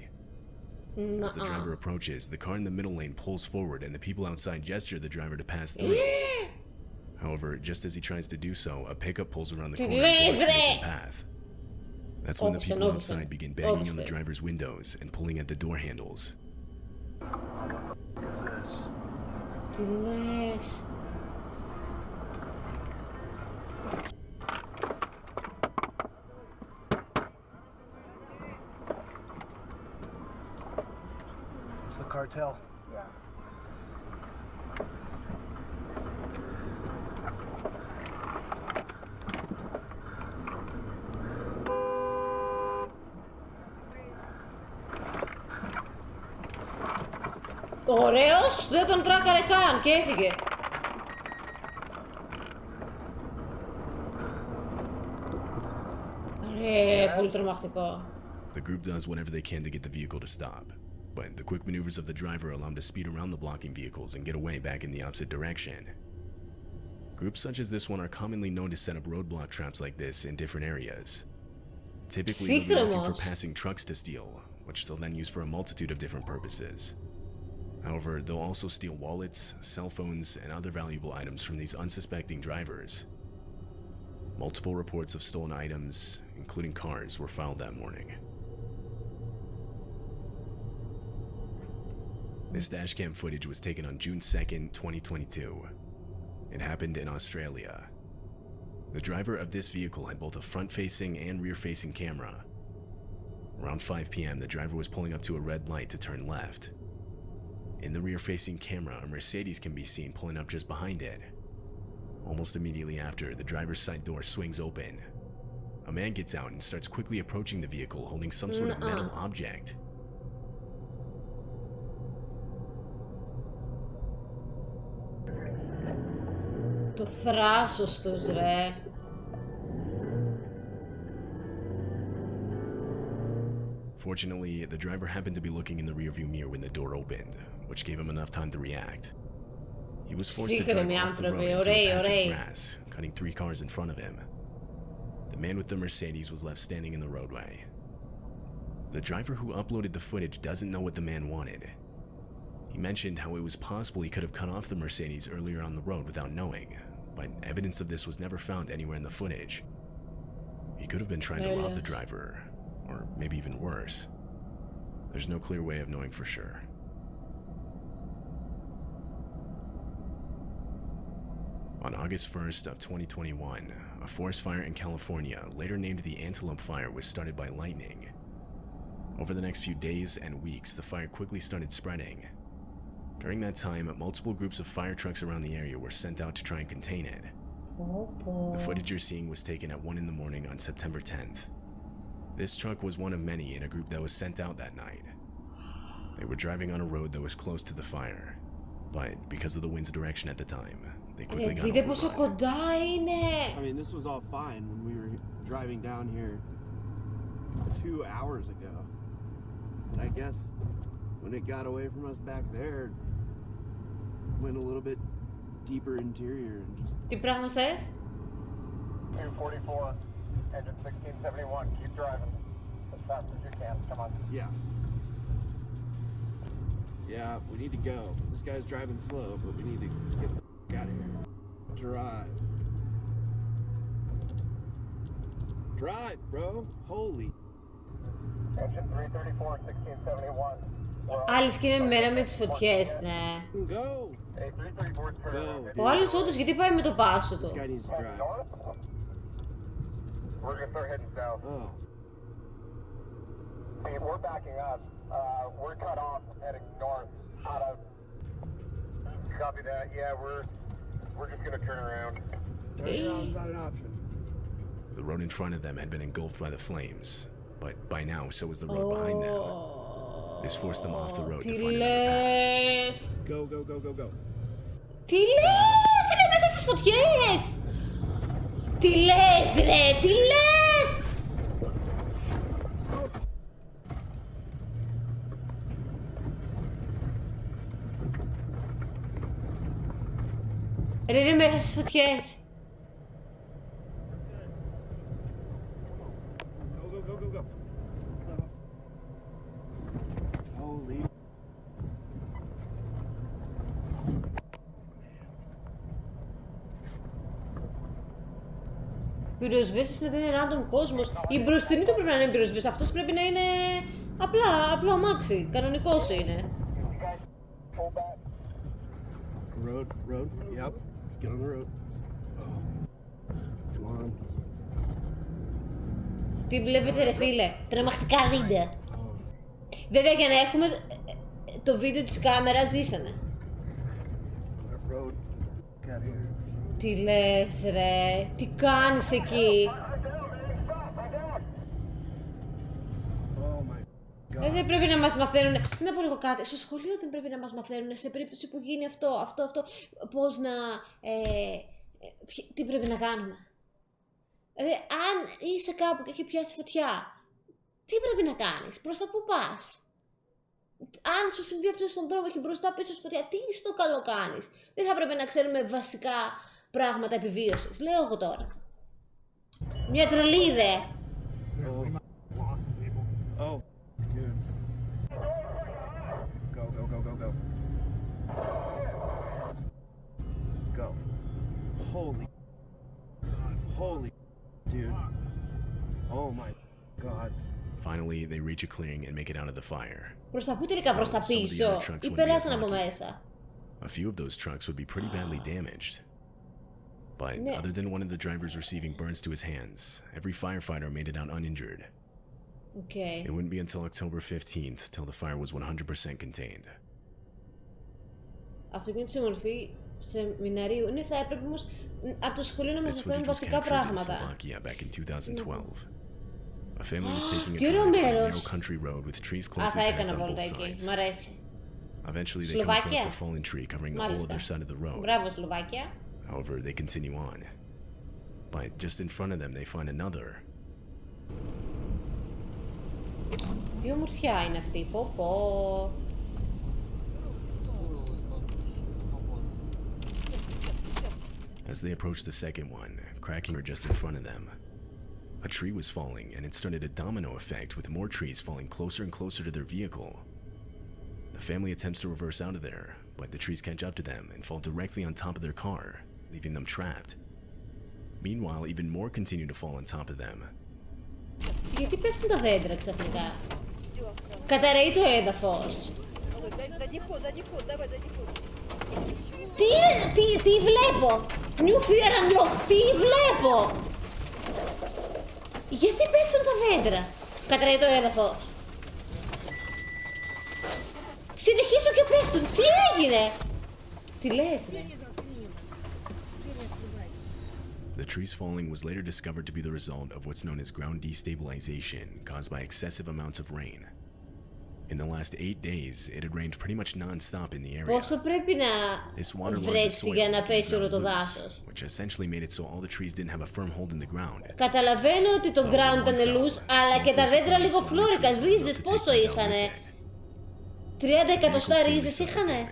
As the driver approaches, the car in the middle lane pulls forward and the people outside gesture the driver to pass through. However, just as he tries to do so, a pickup pulls around the corner and blocks the open path. That's when the people outside begin banging on the driver's windows and pulling at the door handles. Τι λες? It's the cartel. Yeah. Ωραίος, δεν τον τράκαρε καν και έφυγε. Ρε, πολύ τρομακτικό. The group does whatever they can to get the vehicle to stop, but the quick maneuvers of the driver allow him to speed around the blocking vehicles and get away back in the opposite direction. Groups such as this one are commonly known to set up roadblock traps like this in different areas. Typically, they'll be looking for passing trucks to steal, which they'll then use for a multitude of different purposes. However, they'll also steal wallets, cell phones, and other valuable items from these unsuspecting drivers. Multiple reports of stolen items, including cars, were filed that morning. This dashcam footage was taken on June 2nd, 2022. It happened in Australia. The driver of this vehicle had both a front-facing and rear-facing camera. Around 5 p.m., the driver was pulling up to a red light to turn left. In the rear-facing camera, a Mercedes can be seen pulling up just behind it. Almost immediately after, the driver's side door swings open. A man gets out and starts quickly approaching the vehicle holding some sort of metal object. Το θράσος τους, ρε. Fortunately, the driver happened to be looking in the rearview mirror when the door opened, which gave him enough time to react. He was forced to drive off the road into a patch of grass, cutting 3 cars in front of him. The man with the Mercedes was left standing in the roadway. The driver who uploaded the footage doesn't know what the man wanted. He mentioned how it was possible he could have cut off the Mercedes earlier on the road without knowing, but evidence of this was never found anywhere in the footage. He could have been trying to rob the driver, or maybe even worse. There's no clear way of knowing for sure. On August 1st of 2021, a forest fire in California, later named the Antelope Fire, was started by lightning. Over the next few days and weeks, the fire quickly started spreading. During that time, multiple groups of fire trucks around the area were sent out to try and contain it. The footage you're seeing was taken at 1 in the morning on September 10th. This truck was one of many in a group that was sent out that night. They were driving on a road that was close to the fire, but because of the wind's direction at the time, they quickly got Δείτε πόσο κοντά είναι! I mean, this was all fine when we were driving down here 2 hours ago. And I guess when it got away from us back there, went a little bit deeper interior and just... Τι πράγμα, Σεφ? 244, engine 1671, keep driving as fast as you can, come on. Yeah. Yeah, we need to go. This guy's driving slow, but we need to get the f*** out of here. Drive. Drive, bro. Holy. Engine 334, 1671. Άλλης και είναι μέρα με τις φωτιές, ναι. Go. Ο άλλος όντως γιατί πάει με το πάσο του. We're gonna start heading south. Oh. Hey, we're backing up. We're cut off heading north out of... Copy that. Yeah, we're just gonna turn around. Turn around is not an option. The road in front of them had been engulfed by the flames, but by now so was the road behind them. This forced them off the road to find another path. Go, go, go, go, go. Τι λες! Είναι μέσα στις φωτιές! Τι λες ρε! Τι λες! Ρε είναι μέσα στις φωτιές! Go, go, go, go, go. Holy. Πυροσβέστης είναι ένα random κόσμος. Η μπροστινή του πρέπει να είναι πυροσβέστης. Αυτός πρέπει να είναι απλό αμάξι. Κανονικός είναι. Road, road, yep. Get on the road. Oh. Come on. Τι βλέπετε ρε φίλε, τρομακτικά βίντεο. Βέβαια για να έχουμε το βίντεο της κάμερας ζήσανε. Road. Get here. Τι λες ρε, τι κάνεις εκεί? Δεν πρέπει να μας μαθαίνουν, να πω λίγο κάτι, στο σχολείο δεν πρέπει να μας μαθαίνουν σε περίπτωση που γίνει αυτό, πώς να, τι πρέπει να κάνουμε. Δηλαδή, αν είσαι κάπου και έχει πιάσει φωτιά, τι πρέπει να κάνεις, προς τα πού πας? Αν σου συμβεί αυτό στον δρόμο, έχει μπροστά πίσω στη φωτιά, τι στο καλό κάνεις? Δεν θα πρέπει να ξέρουμε βασικά πράγματα επιβίωσης, λέω εγώ τώρα. Μια τρελή ιδέα. Oh, dude. Go, go, go, go, go. Go. Holy. Holy. Dude. Oh my God. Finally, they reach a clearing and make it out of the fire. Προς τα πού τελικά, προς τα πίσω ή περάσαν από μέσα? A few of those trucks would be pretty badly damaged. But other than one of the drivers receiving burns to his hands, every firefighter made it out uninjured. Okay. It wouldn't be until October 15th till the fire was 100% contained. Αυτοκίνητο σε μορφή σεμιναρίου. Ναι, θα έπρεπε όμως από το σχολείο να μας μαθαίνουν βασικά πράγματα. Back in 2012. A family was taking a drive down a a narrow country road with trees closely θα packed έκανα on both βόλτα εκεί. sides. Μ' αρέσει. Eventually, they come across a fallen tree covering the whole other side of the road. Μπράβο, Σλοβάκια. However, they continue on. But just in front of them, they find another. Τι ομορφιά είναι αυτή, πω πω. As they approached the second one, cracking her just in front of them, a tree was falling and it started a domino effect with more trees falling closer and closer to their vehicle. The family attempts to reverse out of there, but the trees catch up to them and fall directly on top of their car, leaving them trapped. Meanwhile, even more continue to fall on top of them. Τι Γιατί πέφτουν τα δέντρα ξαφνικά? Καταραίει το έδαφος. Τι βλέπω? New Fear Unlocked, τι βλέπω? Γιατί πέφτουν τα δέντρα? Καταραίει το έδαφος. Συνεχίζω και πέφτουν. Τι έγινε? Τι λες ρε? The trees falling was later discovered to be the result of what's known as ground destabilization caused by excessive amounts of rain. In the last 8 days, it had rained pretty much non-stop in the area. Πόσο πρέπει να βρέξει για να πέσει όλο το δάσος? Which essentially made it so all the trees didn't have a firm hold in the ground. Καταλαβαίνω ότι το ground ήταν loose, αλλά και τα δέντρα λίγο φλόρικα. Ρίζες πόσο είχανε? 30 εκατοστά ρίζες είχανε?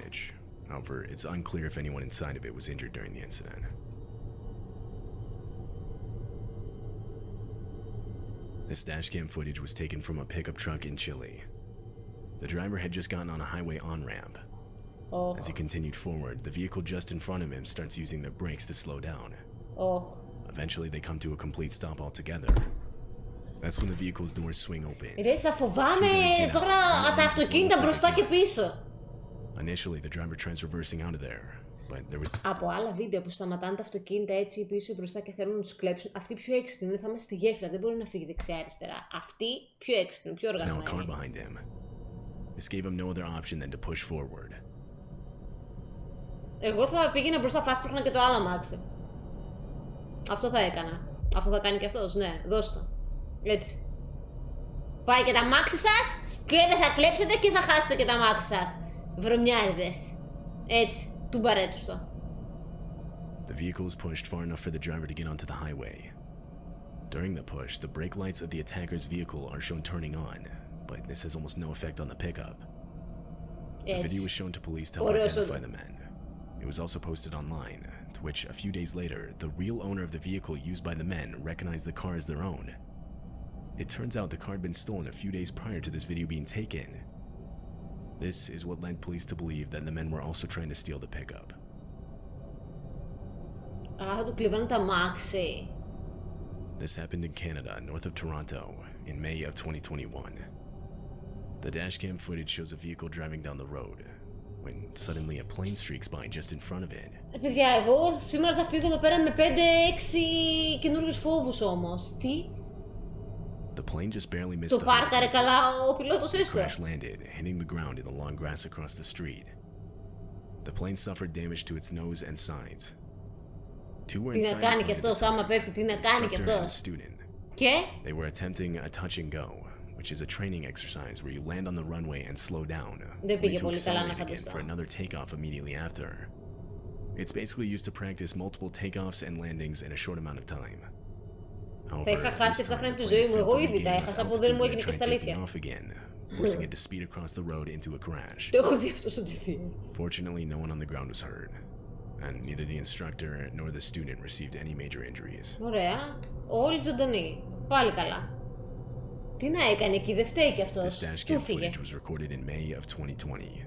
However, it's unclear if anyone inside of it was injured during the incident. This dashcam footage was taken from a pickup truck in Chile. The driver had just gotten on a highway on-ramp. Oh. As he continued forward, the vehicle just in front of him starts using their brakes to slow down. Oh. Eventually, they come to a complete stop altogether. That's when the vehicle's doors swing open. Ρε, θα φοβάμαι τώρα τα αυτοκίνητα μπροστά και πίσω. Initially, the driver tries reversing out of there, but there was... Από άλλα βίντεο που σταματάνε τα αυτοκίνητα έτσι πίσω ή μπροστά και θέλουν να τους κλέψουν, αυτοί πιο έξυπνοι είναι, θα είμαστε στη γέφυρα, δεν μπορεί να φύγει δεξιά-αριστερά. Αυτοί πιο έξυπνοι, πιο οργανωμένοι. This gave him no other option than to push forward. Εγώ θα πήγαινα μπροστά, θα σπρώχνα και το άλλο αμάξι. Αυτό θα έκανα. Αυτό θα κάνει και αυτός, ναι, δώσ' το. Έτσι. Πάει και τα αμάξι σας και δεν θα κλέψετε και θα χάσετε και τα αμάξι σας. Βρωμιάριδες. Έτσι, του μπαρέτους το. The vehicle was pushed far enough for the driver to get onto the highway. During the push, the brake lights of the attacker's vehicle are shown turning on, but this has almost no effect on the pickup. The video was shown to police to help identify the men. It was also posted online, to which a few days later, the real owner of the vehicle used by the men recognized the car as their own. It turns out the car had been stolen a few days prior to this video being taken. This is what led police to believe that the men were also trying to steal the pickup. Α, του κλέβανε τα αμάξι. This happened in Canada, north of Toronto, in May of 2021. The dashcam footage shows a vehicle driving down the road, when suddenly a plane streaks by just in front of it. Παιδιά, εγώ σήμερα θα φύγω εδώ πέρα με 5-6 καινούριους φόβους όμως. Τι? The plane just barely missed το πάρκαρε καλά ο πιλότος έστω. Crash landed, hitting the ground in the long grass across the street. The plane suffered damage to its nose and sides. Two were inside. Τι να κάνει κι αυτός, άμα πέφτει, τι να κάνει κι αυτός. Και? They were attempting a touch and go, which is a training exercise where you land on the runway and slow down, only to accelerate again for another takeoff immediately after. It's basically used to practice multiple takeoffs and landings in a short amount of time. Θα είχα χάσει 7 χρόνια από τη ζωή μου, εγώ ήδη τα έχασα από δεν μου έγινε και στα αλήθεια. Forcing it to speed across the road into a crash. Το έχω δει αυτό στο GTA. Fortunately, no one on the ground was hurt, and neither the instructor nor the student received any major injuries. Ωραία. Όλοι ζωντανοί. Πάλι καλά. Τι να έκανε εκεί, δεν φταίει κι αυτός. Πού φύγε? This dashcam footage was recorded in May of 2020.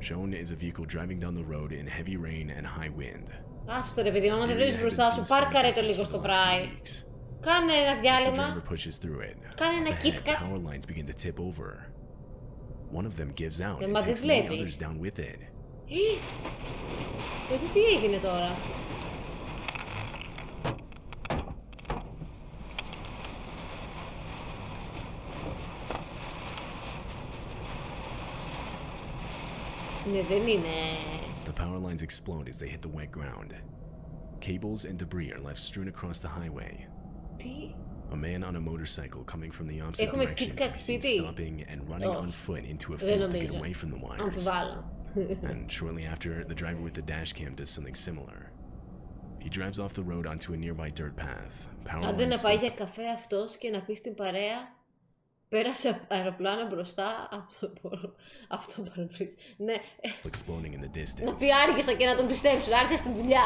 Shown is a vehicle driving down the road in heavy rain and high wind. Άστο ρε παιδί, άμα δεν βλέπεις μπροστά σου, πάρκαρε το λίγο στο πράι. Κάνε ένα διάλειμμα. Κάνε ένα Kit Kat. Power lines begin to tip over. One of them gives out and Μα δεν takes many βλέπεις. others down with it. Παιδί, τι έγινε τώρα? Ναι, δεν είναι. The power lines explode as they hit the wet ground. Cables and debris are left strewn across the highway. Τι? A man on a motorcycle coming from the opposite Έχουμε direction Kit Kat is seen σπίτι. stopping and running on foot into a Δεν field to get νομίζω. away from the wires. Αμφιβάλλω. And shortly after, the driver with the dash cam does something similar. He drives off the road onto a nearby dirt path. Power Άντε να lines πάει για καφέ αυτός και να πει στην παρέα, πέρασε αεροπλάνο μπροστά από το παραπρίζ. Ναι. exploding in the distance. Να πει άργησα και να τον πιστέψουν, άρχισα στη δουλειά.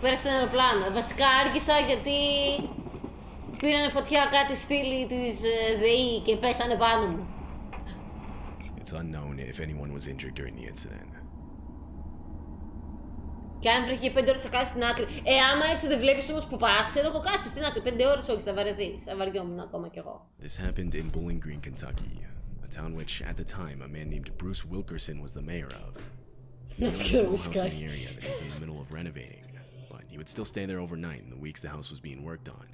Πέρασε ένα αεροπλάνο. Βασικά άργησα γιατί πήρανε φωτιά κάτι στήλη της ΔΕΗ και πέσανε πάνω μου. It's unknown if anyone was injured during the incident. Και αν βρήκε 5 ώρες θα κάτσεις στην άκρη. Άμα έτσι δεν βλέπεις όμως που πας, ξέρω εγώ, κάτσεις στην άκρη. 5 ώρες όχι, θα βαρεθείς. Θα βαριόμουν ακόμα κι εγώ. This happened in Bowling Green, Kentucky, a town which, at the time, a man named Bruce Wilkerson was the mayor of. He owned a small house in the area that he was in the middle of renovating, but he would still stay there overnight in the weeks the house was being worked on.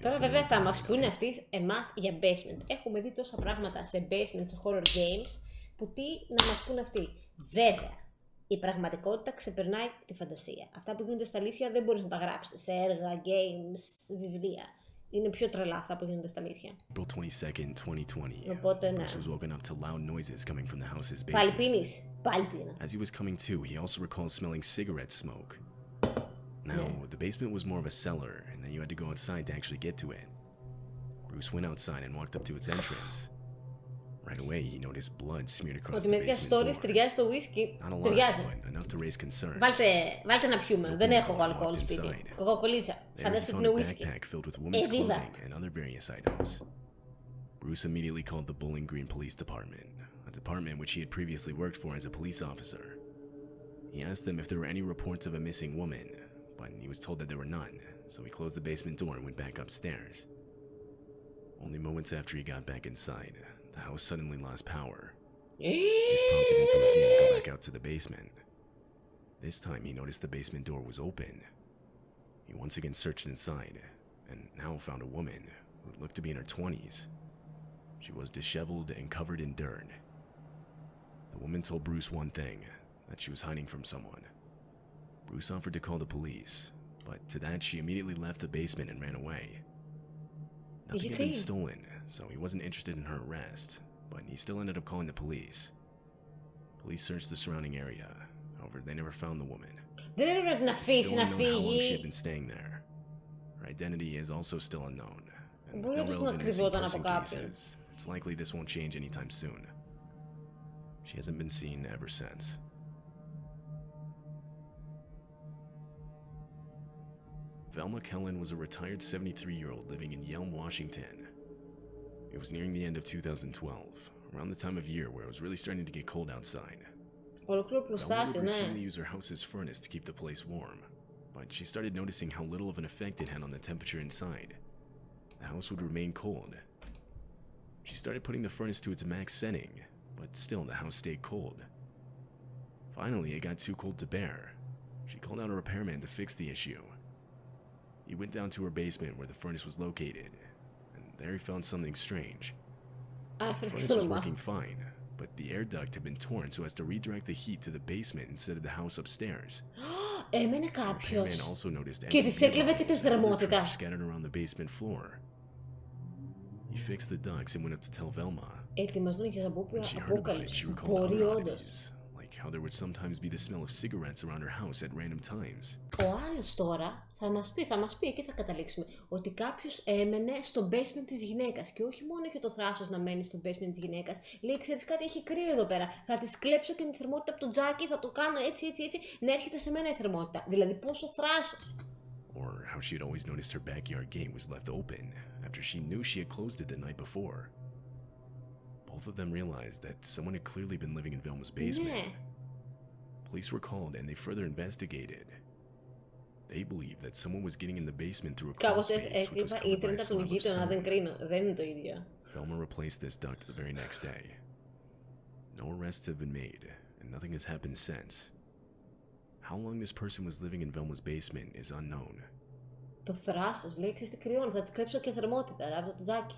Τώρα βέβαια θα μας πούνε αυτοί εμάς για basement. Έχουμε δει τόσα πράγματα σε basement, σε horror games, που τι να μας πούνε αυτοί. Βέβαια, η πραγματικότητα ξεπερνάει τη φαντασία. Αυτά που γίνονται στα αλήθεια δεν μπορείς να τα γράψεις σε έργα, games, βιβλία. Είναι πιο τρελά αυτά που γίνονται στα αλήθεια. April 22nd, 2020. Οπότε, ναι. Bruce was woken up to loud noises coming from the house's basement. Πάλι πίνεις. Πάλι πίνω. As he was coming to, he also recalled smelling cigarette smoke. Now, the basement was more of a cellar, and then you had to go outside to actually get to it. Bruce went outside and walked up to its entrance. Right away, he noticed blood smeared across the basement door. Ταιριάζει στο whisky. Not a lot, Ταιριάζει. but enough to raise concern. Βάλτε να πιούμε. Δεν έχω εγώ αλκοόλ σπίτι. Κοκακολίτσα. Φαντάζεσαι ότι είναι whisky. Backpack filled with women's clothing and other various items. Bruce immediately called the Bowling Green Police Department, a department which he had previously worked for as a police officer. He asked them if there were any reports of a missing woman, but he was told that there were none, so he closed the basement door and went back upstairs. Only moments after he got back inside, the house suddenly lost power. This prompted him to again go back out to the basement. This time he noticed the basement door was open. He once again searched inside, and now found a woman who looked to be in her 20s. She was disheveled and covered in dirt. The woman told Bruce one thing, that she was hiding from someone. Bruce offered to call the police, but to that she immediately left the basement and ran away. Nothing had been stolen, so he wasn't interested in her arrest, but he still ended up calling the police. Police searched the surrounding area, however they never found the woman. Δεν έπρεπε να αφήσει να φύγει. How long she had been staying there. Her identity is also still unknown, and no relevant missing person cases. It's likely this won't change anytime soon. She hasn't been seen ever since. Velma Kellen was a retired 73-year-old living in Yelm, Washington. It was nearing the end of 2012, around the time of year where it was really starting to get cold outside. Velma would routinely use her house's furnace to keep the place warm, but she started noticing how little of an effect it had on the temperature inside. The house would remain cold. She started putting the furnace to its max setting, but still the house stayed cold. Finally, it got too cold to bear. She called out a repairman to fix the issue. He went down to her basement where the furnace was located, and there he found something strange. The furnace was working fine, but the air duct had been torn so as to redirect the heat to the basement instead of the house upstairs. Έμενε κάποιος και της έκλεβε και της δρομότητα. Scattered around the basement floor. He fixed the ducts and went up to tell Velma. Ετοιμαζούν για απόκαλυψη. Μπορεί όντως. Like how there would sometimes be the smell of cigarettes around her house at random times. Ο άλλος τώρα θα μας πει εκεί θα καταλήξουμε ότι κάποιος έμενε στο basement της γυναίκας και όχι μόνο είχε το θράσος να μένει στο basement της γυναίκας. Λέει, ξέρεις κάτι, έχει κρύο εδώ πέρα. Θα της κλέψω και τη θερμότητα από το τζάκι, θα το κάνω έτσι, να έρχεται σε μένα η θερμότητα. Δηλαδή πόσο θράσος. Or how she had always noticed her backyard gate was left open after she knew she had closed it the night before. Both of them realized that someone had clearly been living in Velma's basement. Police were called and they further investigated. They believed that someone was getting in the basement through a crawl space which was covered by a slab of stone. Velma replaced this duct the very next day. No arrests have been made, and nothing has happened since. How long this person was living in Velma's basement is unknown. Το θράσος, λέει, ξέρεις τι κρυώνει, θα της κλέψω και θερμότητα από το τζάκι.